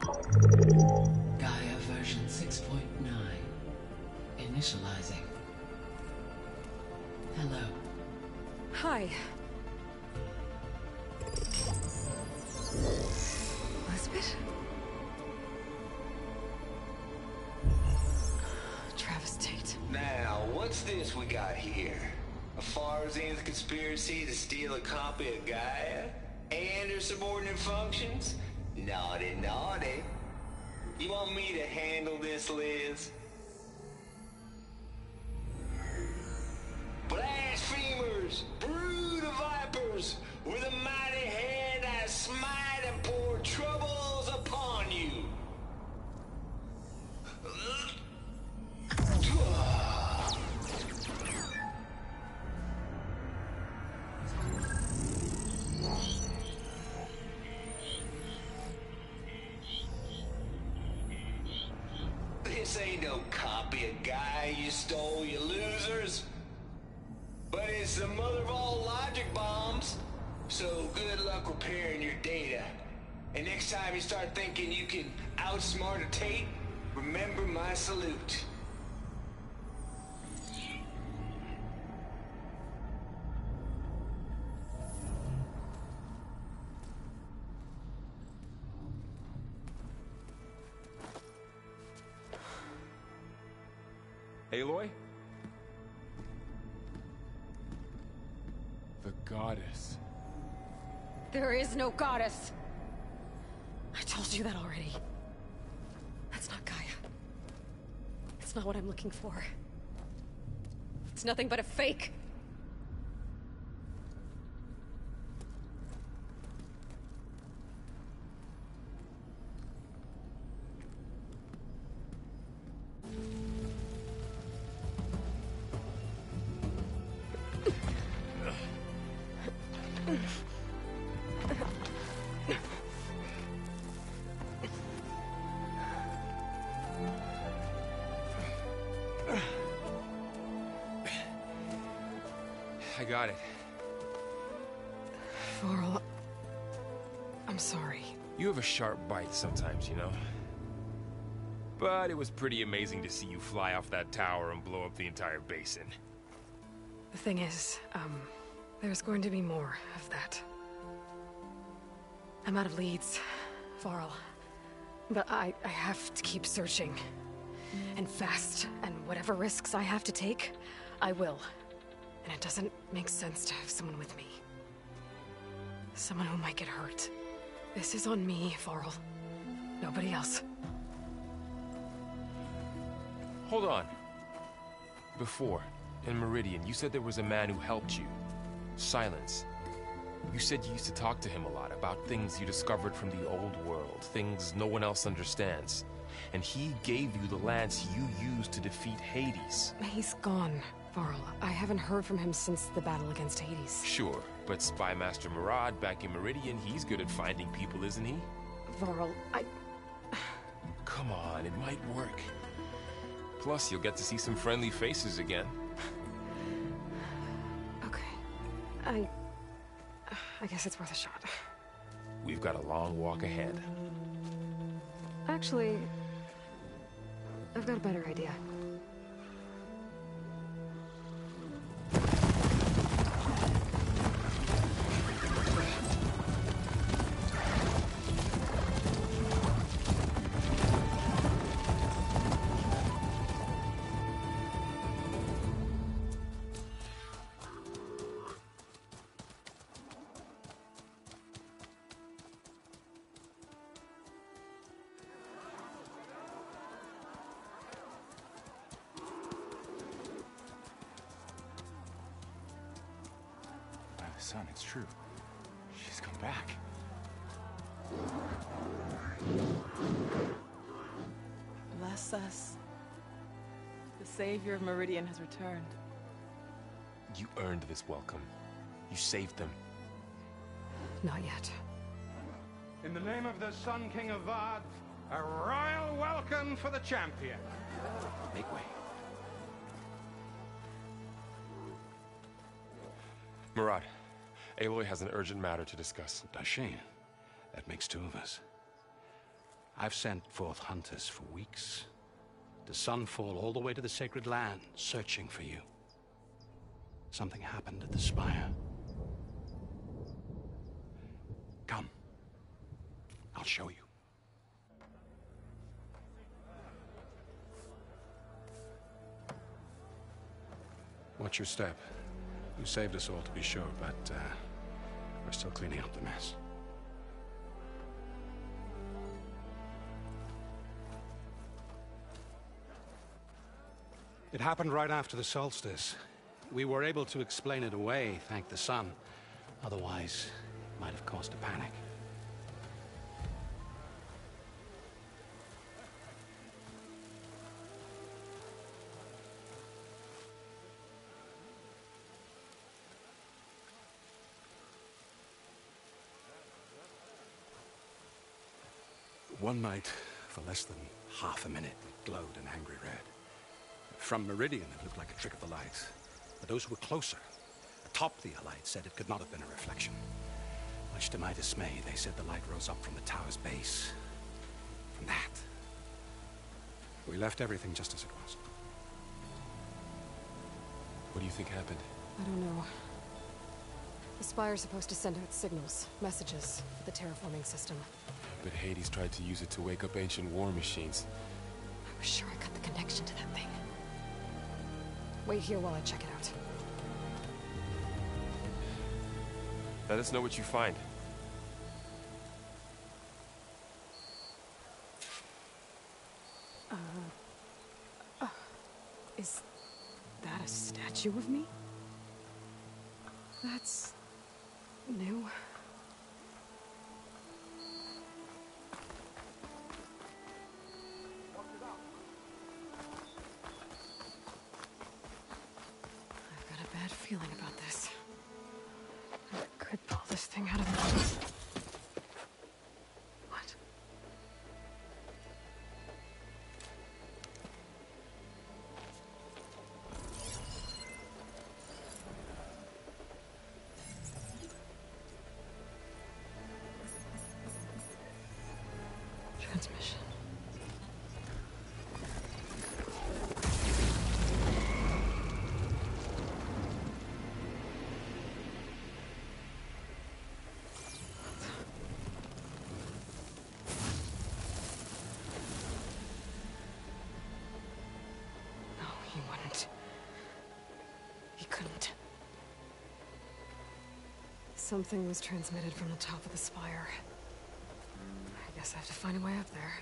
Gaia version 6.9. Initializing. Hello. Hi. Elizabeth? Travis Tate. Now, what's this we got here? A Farzian's conspiracy to steal a copy of Gaia? And her subordinate functions? Naughty, naughty. You want me to handle this, Liz? Blasphemers! Brood of vipers! With a mighty hand I smite and pour troubles upon you! This ain't no copy of Gaia you stole, you losers. But it's the mother of all logic bombs. So good luck repairing your data. And next time you start thinking you can outsmart a Tate, remember my salute. Aloy? The goddess. There is no goddess! I told you that already. That's not Gaia. It's not what I'm looking for. It's nothing but a fake. I got it. Varl, I'm sorry. You have a sharp bite sometimes, you know? But it was pretty amazing to see you fly off that tower and blow up the entire basin. The thing is, there's going to be more of that. I'm out of leads, Varl. But I have to keep searching. And fast, and whatever risks I have to take, I will. And it doesn't make sense to have someone with me. Someone who might get hurt. This is on me, Varl. Nobody else. Hold on. Before, in Meridian, you said there was a man who helped you. Silence. You said you used to talk to him a lot about things you discovered from the old world, things no one else understands. And he gave you the lance you used to defeat Hades. He's gone, Varl. I haven't heard from him since the battle against Hades. Sure, but Spy Master Murad back in Meridian, he's good at finding people, isn't he? Varl, Come on, it might work. Plus, you'll get to see some friendly faces again. Okay. I guess it's worth a shot. We've got a long walk ahead. Actually, I've got a better idea. Son, it's true. She's come back. Bless us. The Savior of Meridian has returned. You earned this welcome. You saved them. Not yet. In the name of the Sun King of Vard, a royal welcome for the champion. Make way. Murad, Aloy has an urgent matter to discuss. Dashane, that makes two of us. I've sent forth hunters for weeks, to Sunfall all the way to the Sacred Land, searching for you. Something happened at the Spire. Come. I'll show you. Watch your step. You saved us all, to be sure, but we're still cleaning up the mess. It happened right after the solstice. We were able to explain it away, thank the sun. Otherwise, it might have caused a panic. One night, for less than half a minute, it glowed an angry red. From Meridian, it looked like a trick of the light. But those who were closer, atop the light, said it could not have been a reflection. Much to my dismay, they said the light rose up from the tower's base. From that. We left everything just as it was. What do you think happened? I don't know. The Spire's supposed to send out signals, messages, for the terraforming system. But Hades tried to use it to wake up ancient war machines. I was sure I got the connection to that thing. Wait here while I check it out. Let us know what you find. Is that a statue of me? That's new. I've got a bad feeling about this. I could pull this thing out of me. What? Transmission. No, he wouldn't. He couldn't. Something was transmitted from the top of the spire. I guess I have to find a way up there.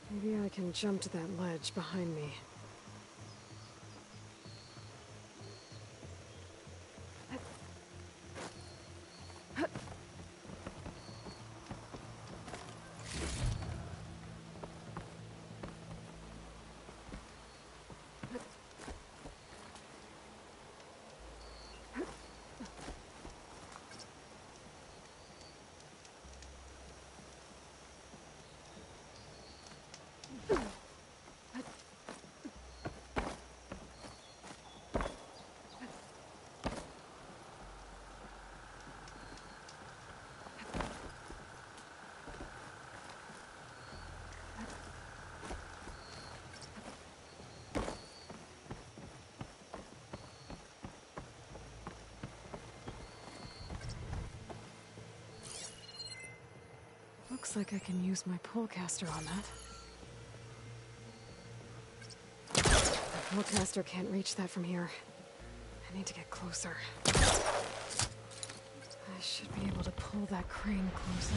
Maybe I can jump to that ledge behind me. Looks like I can use my pullcaster on that. My pullcaster can't reach that from here. I need to get closer. I should be able to pull that crane closer.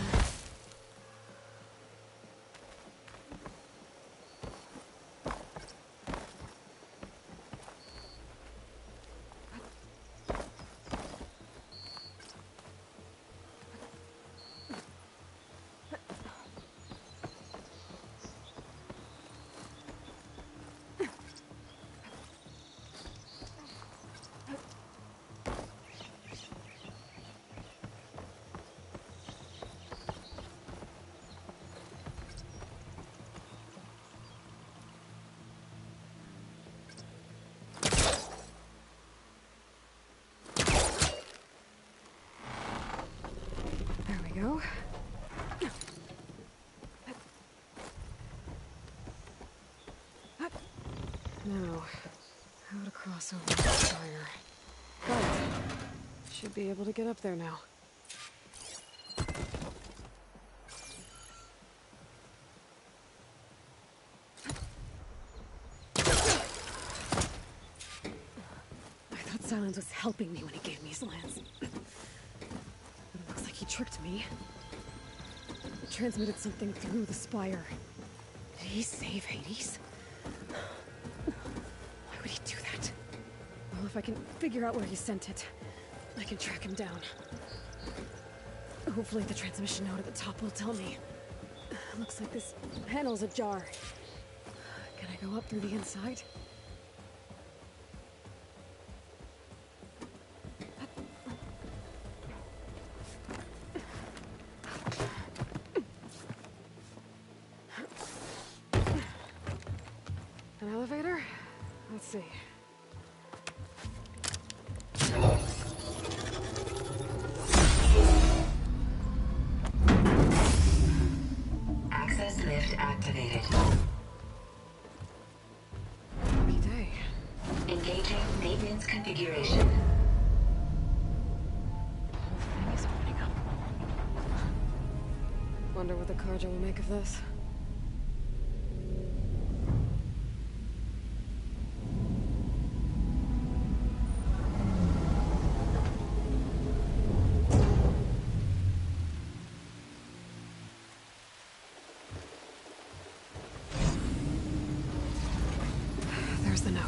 Go. Now, how to cross over the spire. Got it. Should be able to get up there now. I thought Silence was helping me when he gave me his lance. He tricked me. He transmitted something through the spire. Did he save Hades? Why would he do that? Well, if I can figure out where he sent it, I can track him down. Hopefully the transmission node at the top will tell me. Looks like this panel's ajar. Can I go up through the inside? An elevator? Let's see. Access lift activated. Lucky day. Engaging maintenance configuration. The whole thing is opening up. wonder what the Carja will make of this. There's the note.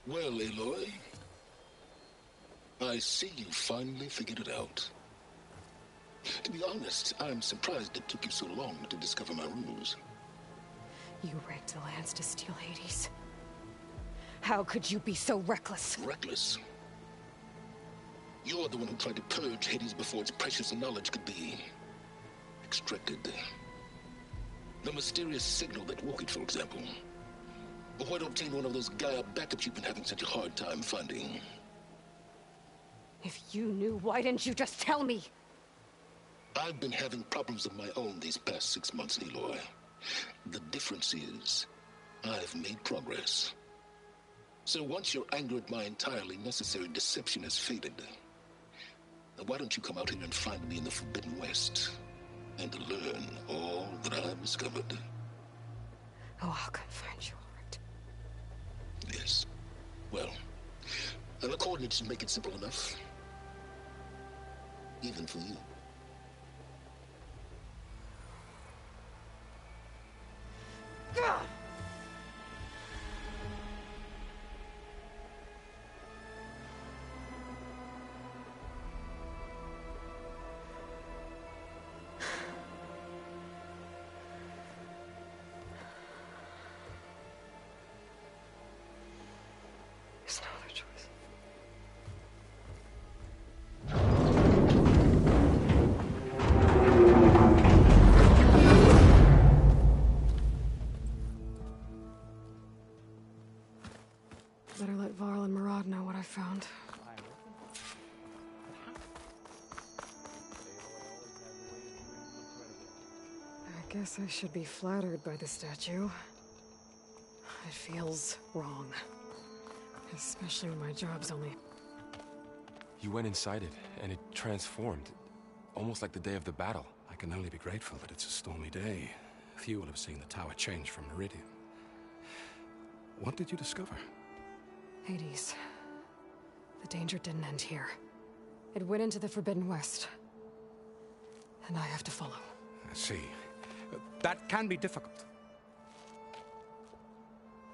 Well, Aloy, I see you finally figured it out. To be honest, I'm surprised it took you so long to discover my ruse. You rigged the lands to steal Hades. How could you be so reckless? Reckless? You're the one who tried to purge Hades before its precious knowledge could be extracted. The mysterious signal that woke it, for example. But why to obtain one of those Gaia backups you've been having such a hard time finding? If you knew, why didn't you just tell me? I've been having problems of my own these past 6 months, Aloy. The difference is, I've made progress. So once your anger at my entirely necessary deception has faded, why don't you come out here and find me in the Forbidden West, and learn all that I've discovered? Oh, I'll come find you, all right. Yes. Well, and the coordinates should make it simple enough. Even for you. Gah! There's no other choice. Better let Varl and Murad know what I found. I guess I should be flattered by the statue. It feels wrong. Especially when my job's only... You went inside it, and it transformed. Almost like the day of the battle. I can only be grateful that it's a stormy day. Few will have seen the tower change from Meridian. What did you discover? Hades. The danger didn't end here. It went into the Forbidden West. And I have to follow. I see. That can be difficult.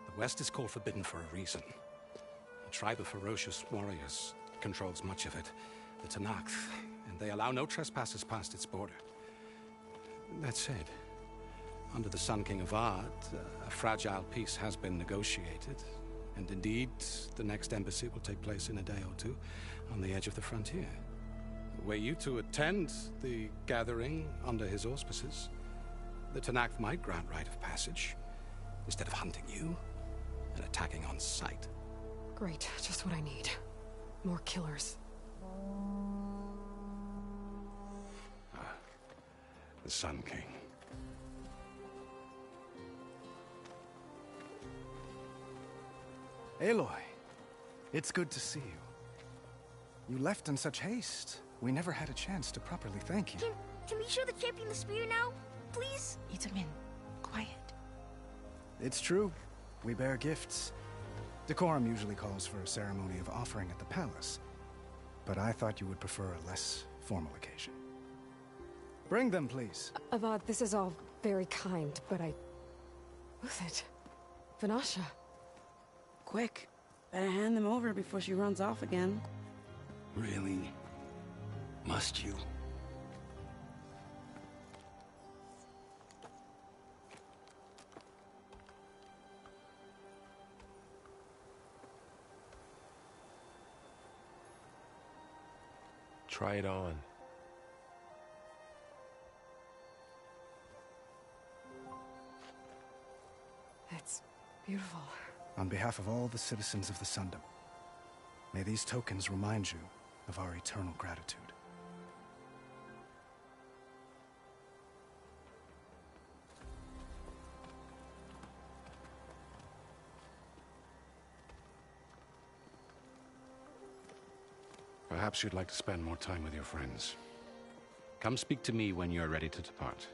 The West is called Forbidden for a reason. A tribe of ferocious warriors controls much of it, the Tenakth, and they allow no trespassers past its border. That said, under the Sun King Avad, a fragile peace has been negotiated, and indeed, the next embassy will take place in a day or two on the edge of the frontier. Were you to attend the gathering under his auspices, the Tenakth might grant right of passage, instead of hunting you and attacking on sight. Great, just what I need. More killers. The Sun King. Aloy, it's good to see you. You left in such haste. We never had a chance to properly thank you. Can we show the champion the spear now? Please? Itamin, quiet. It's true. We bear gifts. Decorum usually calls for a ceremony of offering at the palace. But I thought you would prefer a less formal occasion. Bring them, please. Avad, this is all very kind, but Who's it? Vanasha. Quick. Better hand them over before she runs off again. Really? Must you? Try it on. Beautiful. On behalf of all the citizens of the Sundom, may these tokens remind you of our eternal gratitude. Perhaps you'd like to spend more time with your friends. Come speak to me when you're ready to depart.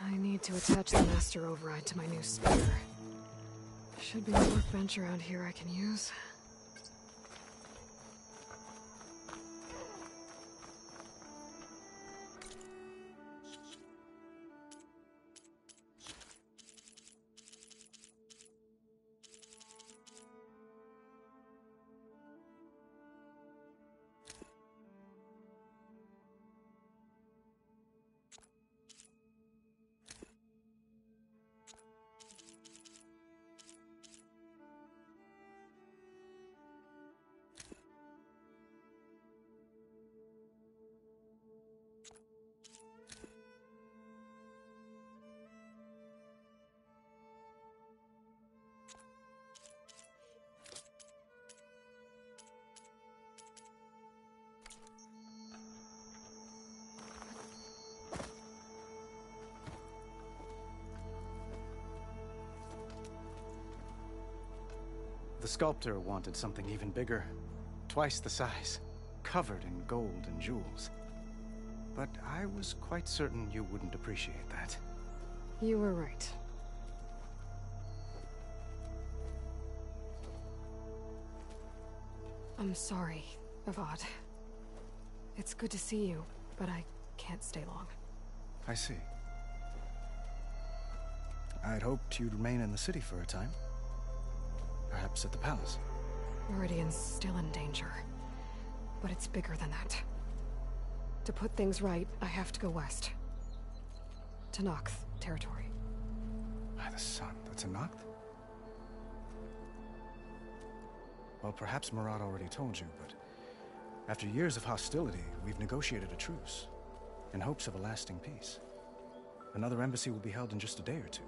I need to attach the Master Override to my new spear. Should be a workbench around here I can use. The sculptor wanted something even bigger, twice the size, covered in gold and jewels. But I was quite certain you wouldn't appreciate that. You were right. I'm sorry, Avad. It's good to see you, but I can't stay long. I see. I'd hoped you'd remain in the city for a time. Perhaps at the palace. Meridian's still in danger. But it's bigger than that. To put things right, I have to go west. To Noct territory. By the sun, that's a Noct? Well, perhaps Murad already told you, but after years of hostility, we've negotiated a truce, in hopes of a lasting peace. Another embassy will be held in just a day or two.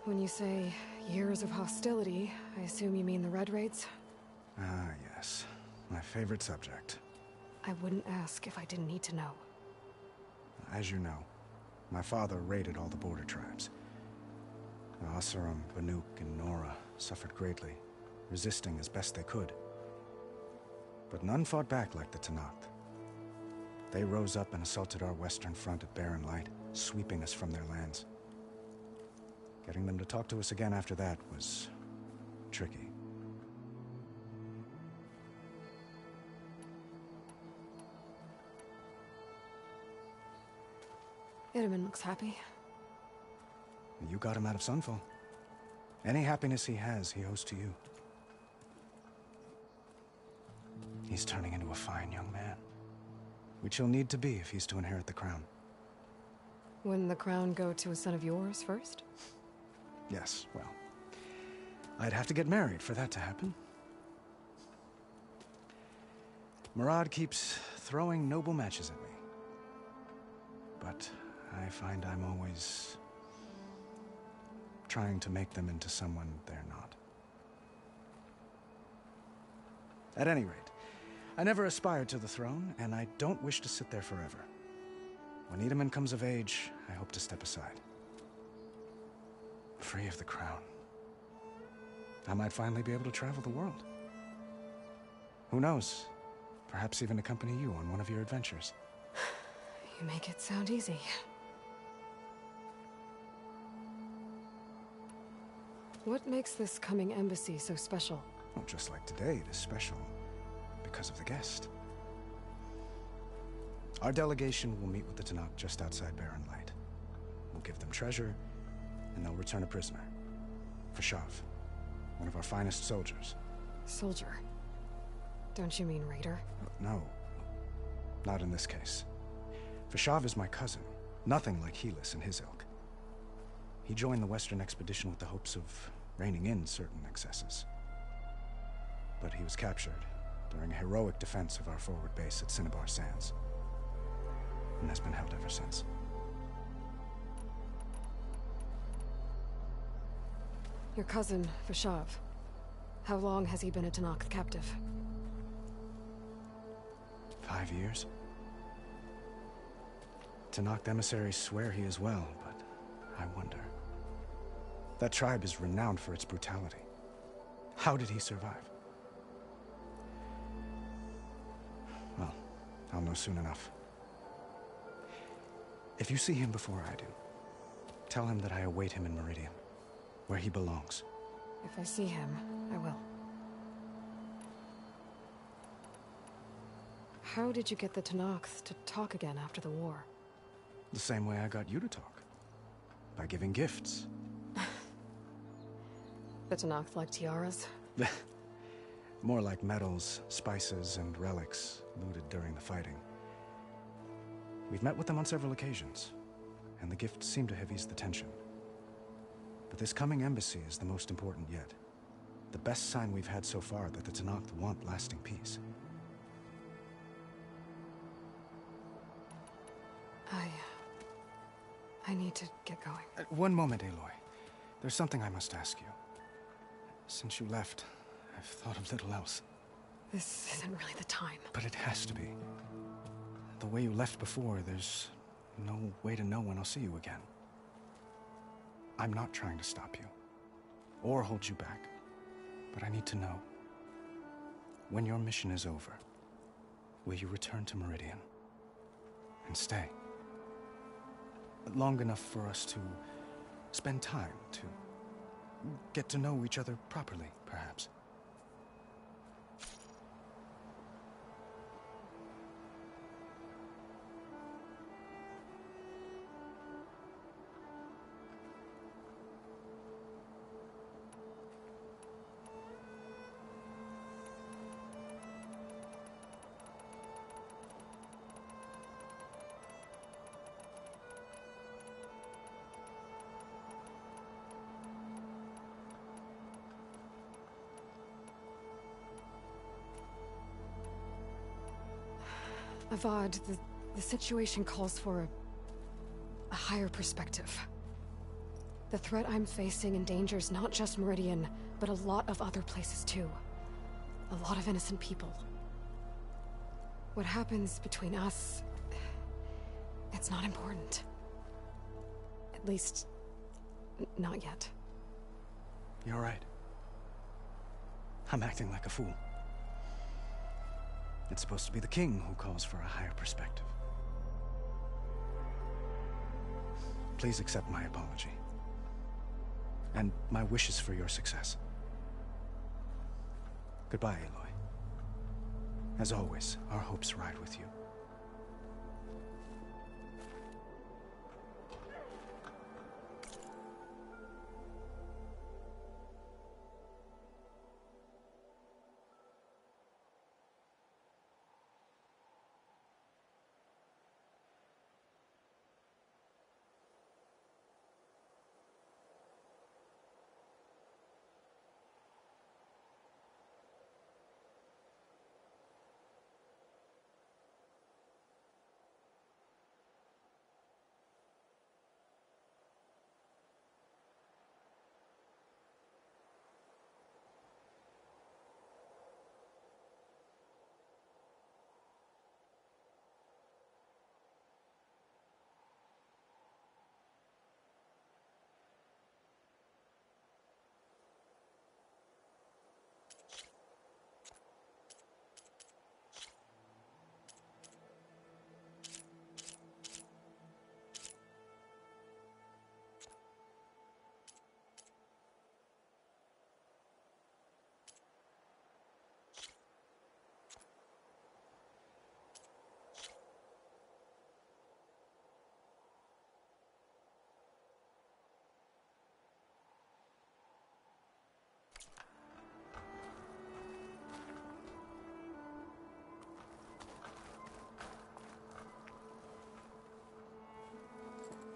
When you say years of hostility, I assume you mean the Red Raids? Ah, yes. My favorite subject. I wouldn't ask if I didn't need to know. As you know, my father raided all the border tribes. The Oseram, Banuk, and Nora suffered greatly, resisting as best they could. But none fought back like the Tenakth. They rose up and assaulted our western front at Barren Light, sweeping us from their lands. Getting them to talk to us again after that was tricky. Itamen looks happy. You got him out of Sunfall. Any happiness he has, he owes to you. He's turning into a fine young man, which he'll need to be if he's to inherit the crown. Wouldn't the crown go to a son of yours first? Yes, well, I'd have to get married for that to happen. Murad keeps throwing noble matches at me. But I find I'm always trying to make them into someone they're not. At any rate, I never aspired to the throne, and I don't wish to sit there forever. When Itamen comes of age, I hope to step aside. Free of the crown. I might finally be able to travel the world. Who knows? Perhaps even accompany you on one of your adventures. You make it sound easy. What makes this coming embassy so special? Well, just like today, it is special because of the guest. Our delegation will meet with the Tenakth just outside Barren Light. We'll give them treasure, and they'll return a prisoner. Fashav, one of our finest soldiers. Soldier? Don't you mean raider? No. Not in this case. Fashav is my cousin, nothing like Helis and his ilk. He joined the Western expedition with the hopes of reining in certain excesses. But he was captured during a heroic defense of our forward base at Cinnabar Sands, and has been held ever since. Your cousin, Fashav. How long has he been a Tenakth captive? 5 years. Tenakth emissaries swear he is well, but I wonder. That tribe is renowned for its brutality. How did he survive? Well, I'll know soon enough. If you see him before I do, tell him that I await him in Meridian, where he belongs. If I see him, I will. How did you get the Tenakth to talk again after the war? The same way I got you to talk. By giving gifts. The Tenakth like tiaras? More like medals, spices, and relics looted during the fighting. We've met with them on several occasions, and the gifts seem to have eased the tension. But this coming embassy is the most important yet. The best sign we've had so far that the Tenakth want lasting peace. I need to get going. One moment, Aloy. There's something I must ask you. Since you left, I've thought of little else. This isn't really the time. But it has to be. The way you left before, there's no way to know when I'll see you again. I'm not trying to stop you, or hold you back, but I need to know. When your mission is over, will you return to Meridian? And stay? Long enough for us to spend time, to get to know each other properly, perhaps. Avad, the situation calls for a higher perspective. The threat I'm facing endangers not just Meridian, but a lot of other places too. A lot of innocent people. What happens between us, it's not important. At least, not yet. You're right. I'm acting like a fool. It's supposed to be the king who calls for a higher perspective. Please accept my apology. And my wishes for your success. Goodbye, Aloy. As always, our hopes ride with you.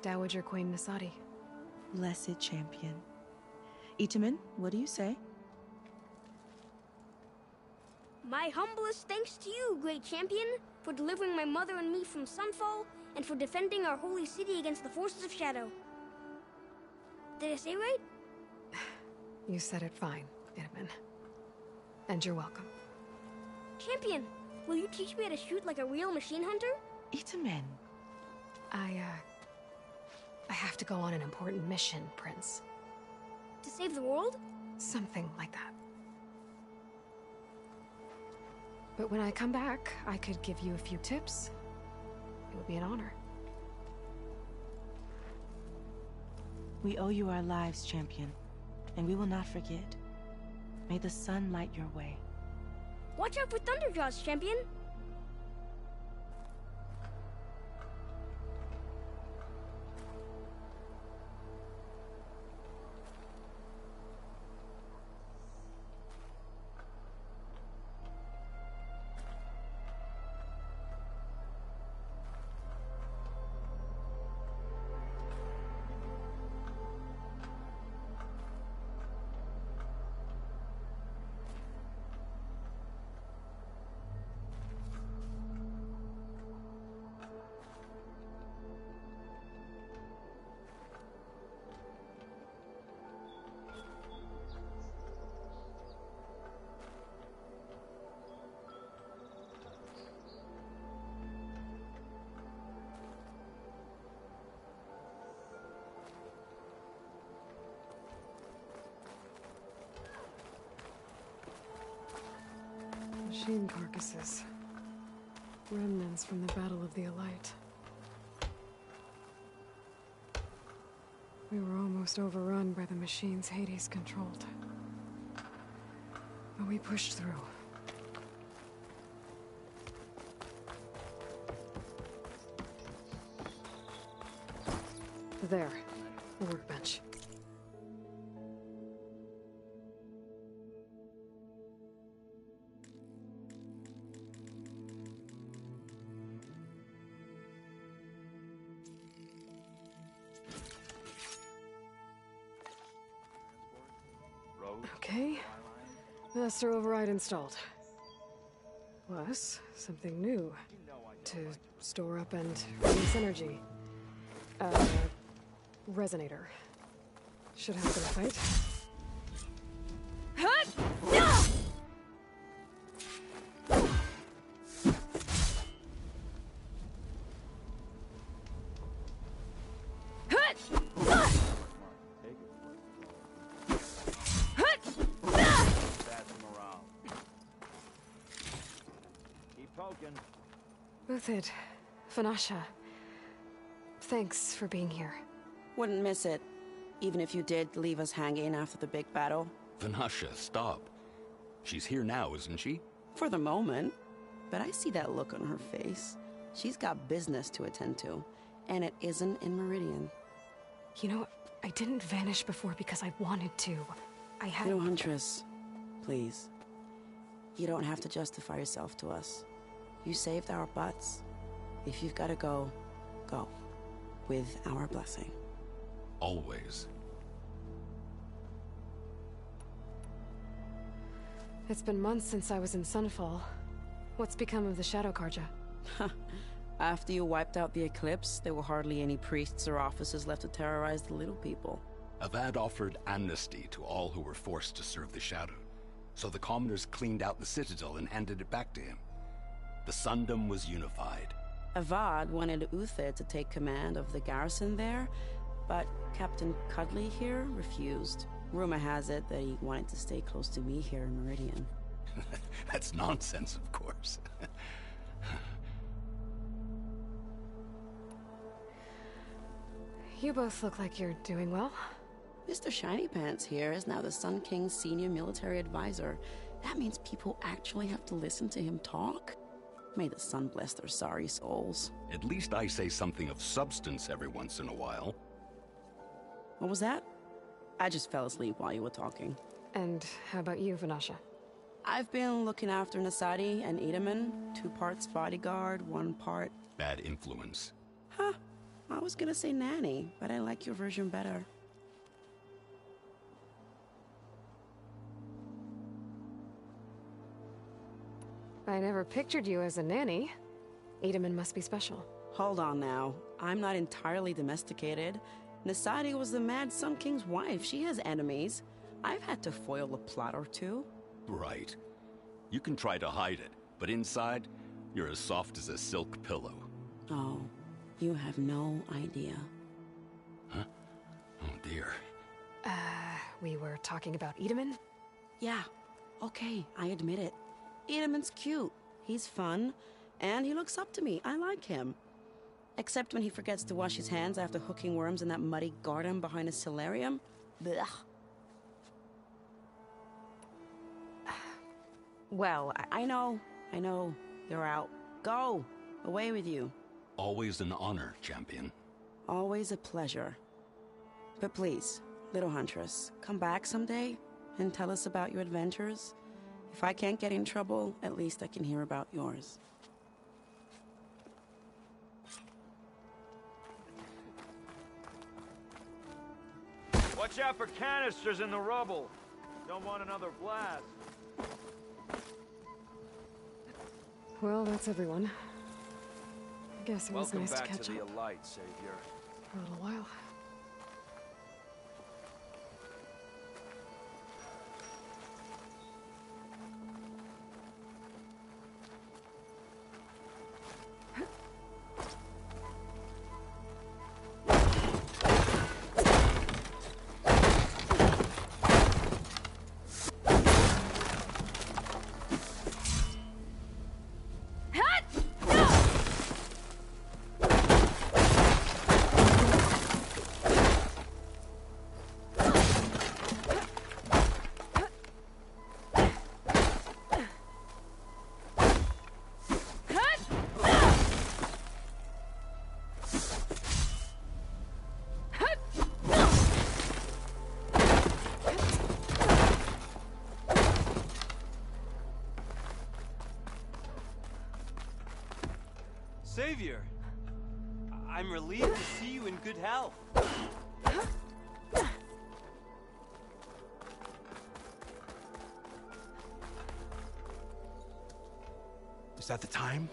Dowager Queen Nasadi. Blessed champion. Itamen, what do you say? My humblest thanks to you, great champion, for delivering my mother and me from Sunfall, and for defending our holy city against the forces of Shadow. Did I say right? You said it fine, Itamen. And you're welcome. Champion, will you teach me how to shoot like a real machine hunter? Itamen. I have to go on an important mission, Prince. To save the world? Something like that. But when I come back, I could give you a few tips. It would be an honor. We owe you our lives, champion, and we will not forget. May the sun light your way. Watch out for Thunderjaws, champion! Machine carcasses. Remnants from the Battle of the Elite. We were almost overrun by the machines Hades controlled. But we pushed through. There. The workbench. Okay. Master override installed. Plus, something new. To store up and release energy. Resonator. Should help in the fight. Uthid, Vanasha, thanks for being here. Wouldn't miss it, even if you did leave us hanging after the big battle. Vanasha, stop. She's here now, isn't she? For the moment. But I see that look on her face. She's got business to attend to, and it isn't in Meridian. You know, I didn't vanish before because I wanted to. I had... No, Huntress. Please. You don't have to justify yourself to us. You saved our butts. If you've got to go, go. With our blessing. Always. It's been months since I was in Sunfall. What's become of the Shadow Carja? After you wiped out the Eclipse, there were hardly any priests or officers left to terrorize the little people. Avad offered amnesty to all who were forced to serve the Shadow. So the commoners cleaned out the Citadel and handed it back to him. The Sundom was unified. Avad wanted Uthid to take command of the garrison there, but Captain Cudley here refused. Rumor has it that he wanted to stay close to me here in Meridian. That's nonsense, of course. You both look like you're doing well. Mr. Shiny Pants here is now the Sun King's senior military advisor. That means people actually have to listen to him talk? May the sun bless their sorry souls. At least I say something of substance every once in a while. What was that? I just fell asleep while you were talking. And how about you, Vanasha? I've been looking after Nasadi and Itamen. 2 parts bodyguard, 1 part... bad influence. Huh. I was gonna say nanny, but I like your version better. I never pictured you as a nanny. Edaman must be special. Hold on now. I'm not entirely domesticated. Nasadi was the Mad Sun King's wife. She has enemies. I've had to foil a plot or two. Right. You can try to hide it, but inside, you're as soft as a silk pillow. Oh, you have no idea. Huh? Oh dear. We were talking about Edaman? Yeah, okay, I admit it. Edaman's cute. He's fun, and he looks up to me. I like him. Except when he forgets to wash his hands after hooking worms in that muddy garden behind a solarium. Blech. Well, I know. You're out. Go! Away with you. Always an honor, champion. Always a pleasure. But please, little huntress, come back someday and tell us about your adventures. If I can't get in trouble, at least I can hear about yours. Watch out for canisters in the rubble. Don't want another blast. Well, that's everyone. I guess it was nice to catch up. Welcome back to the Elite, Savior. For a little while. Savior, I'm relieved to see you in good health. Is that the time?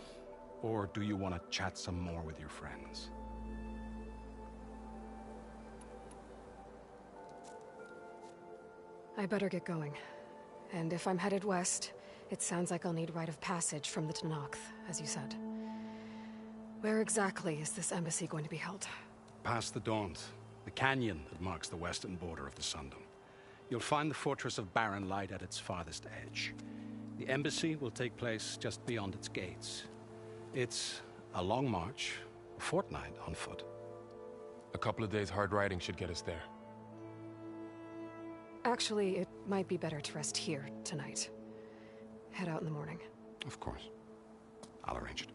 Or do you want to chat some more with your friends? I better get going. And if I'm headed west, it sounds like I'll need rite of passage from the Tenakth, as you said. Where exactly is this embassy going to be held? Past the Daunt, the canyon that marks the western border of the Sundom. You'll find the fortress of Barren Light at its farthest edge. The embassy will take place just beyond its gates. It's a long march, a fortnight on foot. A couple of days hard riding should get us there. Actually, it might be better to rest here tonight. Head out in the morning. Of course. I'll arrange it.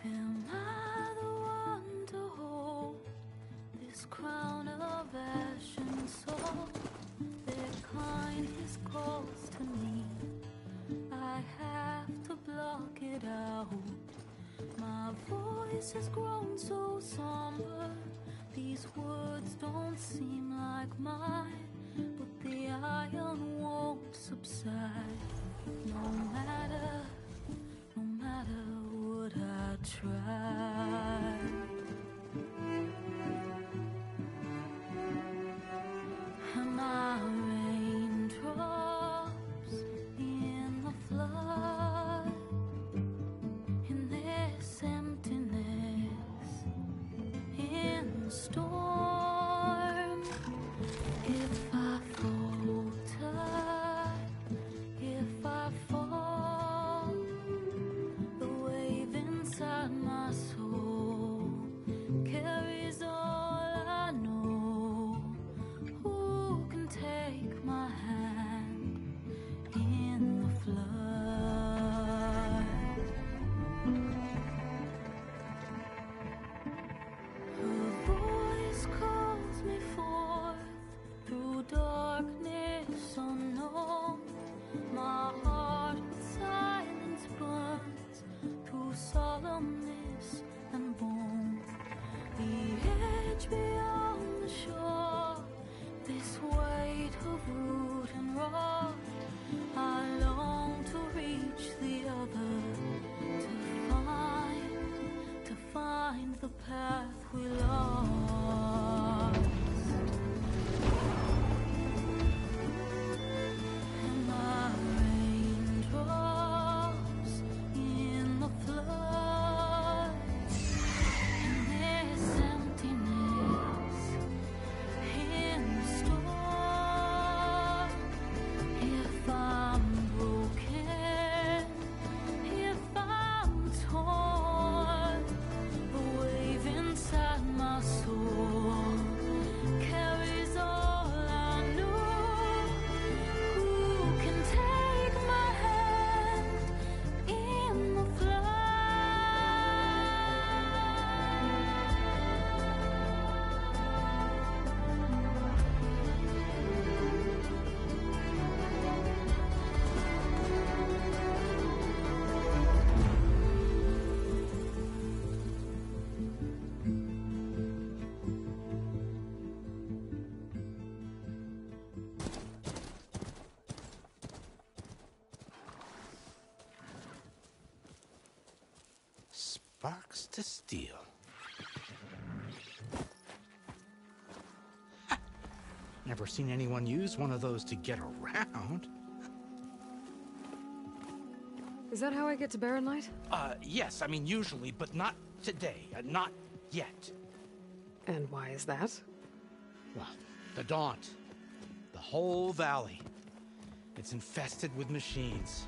Am I the one to hold this crown of ash and salt? Their kindness calls to me. I have to block it out. My voice has grown so somber. These words don't seem like mine, but the iron won't subside. No matter what I try. And my raindrops Sparks to steel. Never seen anyone use one of those to get around. Is that how I get to Barren Light? Yes, I mean usually, but not today. Not yet. And why is that? Well, the Daunt. The whole valley. It's infested with machines.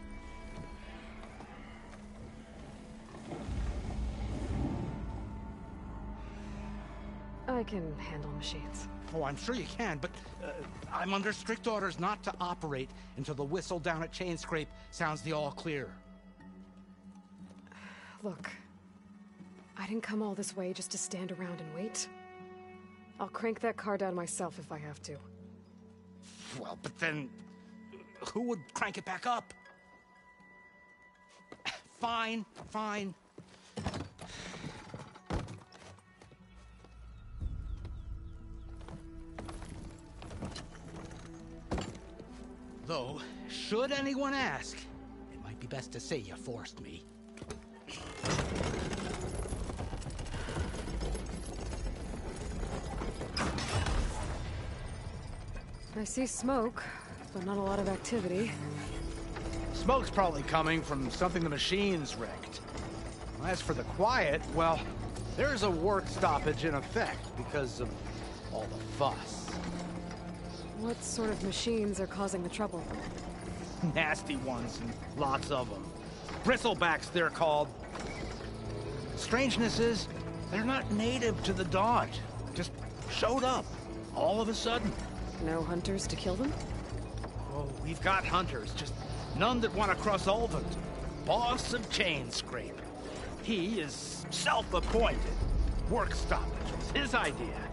I can handle machines. Oh, I'm sure you can, but I'm under strict orders not to operate until the whistle down at Chainscrape sounds the all clear. Look, I didn't come all this way just to stand around and wait. I'll crank that car down myself if I have to. Well, but then who would crank it back up? Fine, fine. Though, should anyone ask, it might be best to say you forced me. I see smoke, but not a lot of activity. Smoke's probably coming from something the machines wrecked. As for the quiet, well, there's a work stoppage in effect because of all the fuss. What sort of machines are causing the trouble? Nasty ones, and lots of them. Bristlebacks, they're called. Strangeness is, they're not native to the Daunt. Just showed up, all of a sudden. No hunters to kill them? Oh, we've got hunters, just none that want to cross Ulvund. Boss of Chainscrape. He is self-appointed. Work stoppage was his idea.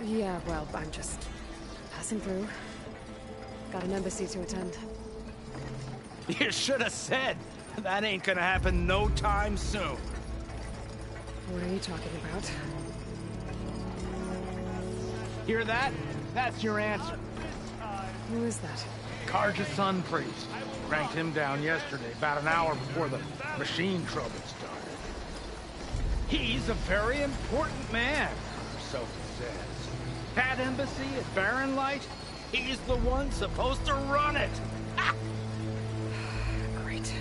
Yeah, well, I'm just passing through. Got an embassy to attend. You should have said. That ain't gonna happen no time soon. What are you talking about? Hear that? That's your answer. Who is that? Karja Sun Priest. Cranked him down yesterday, about an hour before the machine trouble started. He's a very important man, or so he says. That embassy at Barren Light, he's the one supposed to run it. Ha! Great.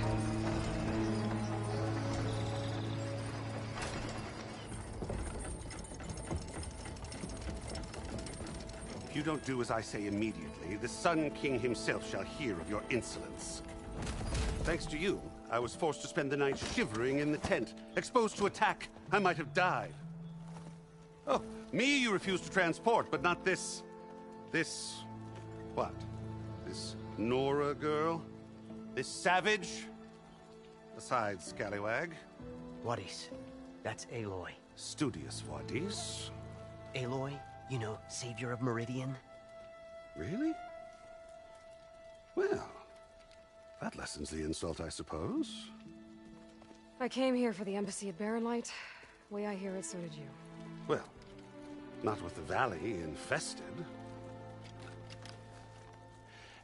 If you don't do as I say immediately, the Sun King himself shall hear of your insolence. Thanks to you, I was forced to spend the night shivering in the tent. Exposed to attack, I might have died. Oh, me you refuse to transport, but not this... what? This Nora girl? This savage? Besides, scallywag. Wadis. That's Aloy. Studious Wadis. Aloy, you know, savior of Meridian. Really? Well, that lessens the insult, I suppose. I came here for the embassy at Barren Light. Way I hear it, so did you. Well, not with the valley infested.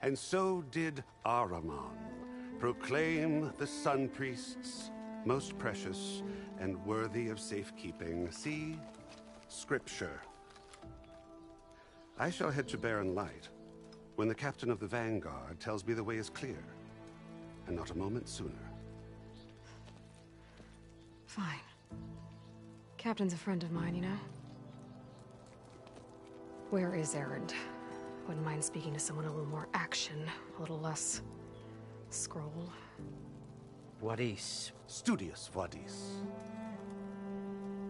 And so did Ahriman proclaim the Sun Priests most precious and worthy of safekeeping. See? Scripture. I shall head to Barren Light when the captain of the Vanguard tells me the way is clear, and not a moment sooner. Fine. Captain's a friend of mine, you know? Where is Erend? Wouldn't mind speaking to someone a little more action, a little less... scroll. Wadis. Studious Wadis.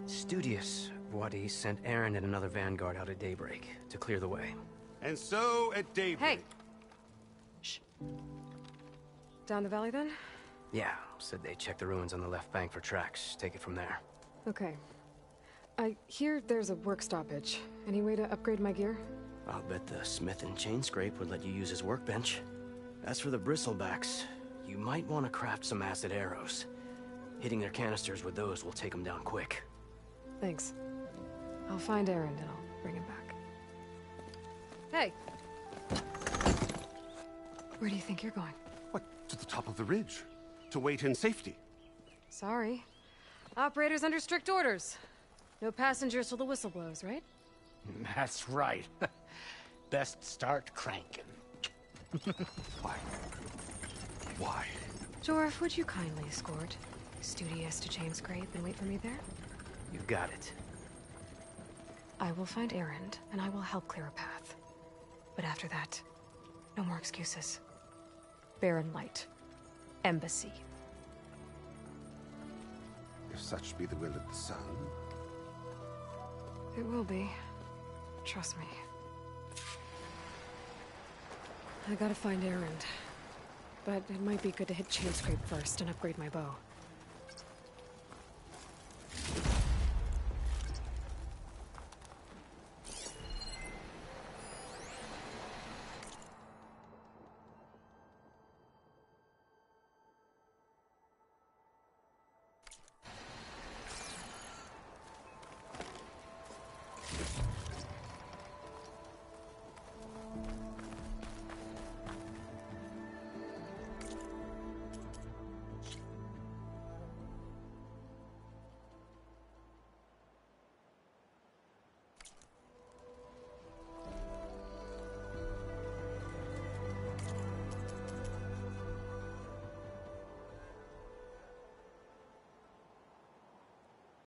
Studious Wadis sent Erend and another Vanguard out at daybreak to clear the way. And so at daybreak... Hey! Shh. Down the valley, then? Yeah, said they checked the ruins on the left bank for tracks. Take it from there. Okay. I hear there's a work stoppage. Any way to upgrade my gear? I'll bet the smith in Chainscrape would let you use his workbench. As for the Bristlebacks, you might want to craft some acid arrows. Hitting their canisters with those will take them down quick. Thanks. I'll find Erend and I'll bring him back. Hey! Where do you think you're going? What, to the top of the ridge? To wait in safety. Sorry. Operator's under strict orders. No passengers till the whistle blows, right? That's right. Best start cranking. Why? Jorf, would you kindly escort Studious to Chainscrape and wait for me there? You got it. I will find Erend, and I will help clear a path. But after that, no more excuses. Barren Light. Embassy. If such be the will of the sun. It will be. Trust me. I gotta find Erend. But it might be good to hit Chainscrape first and upgrade my bow.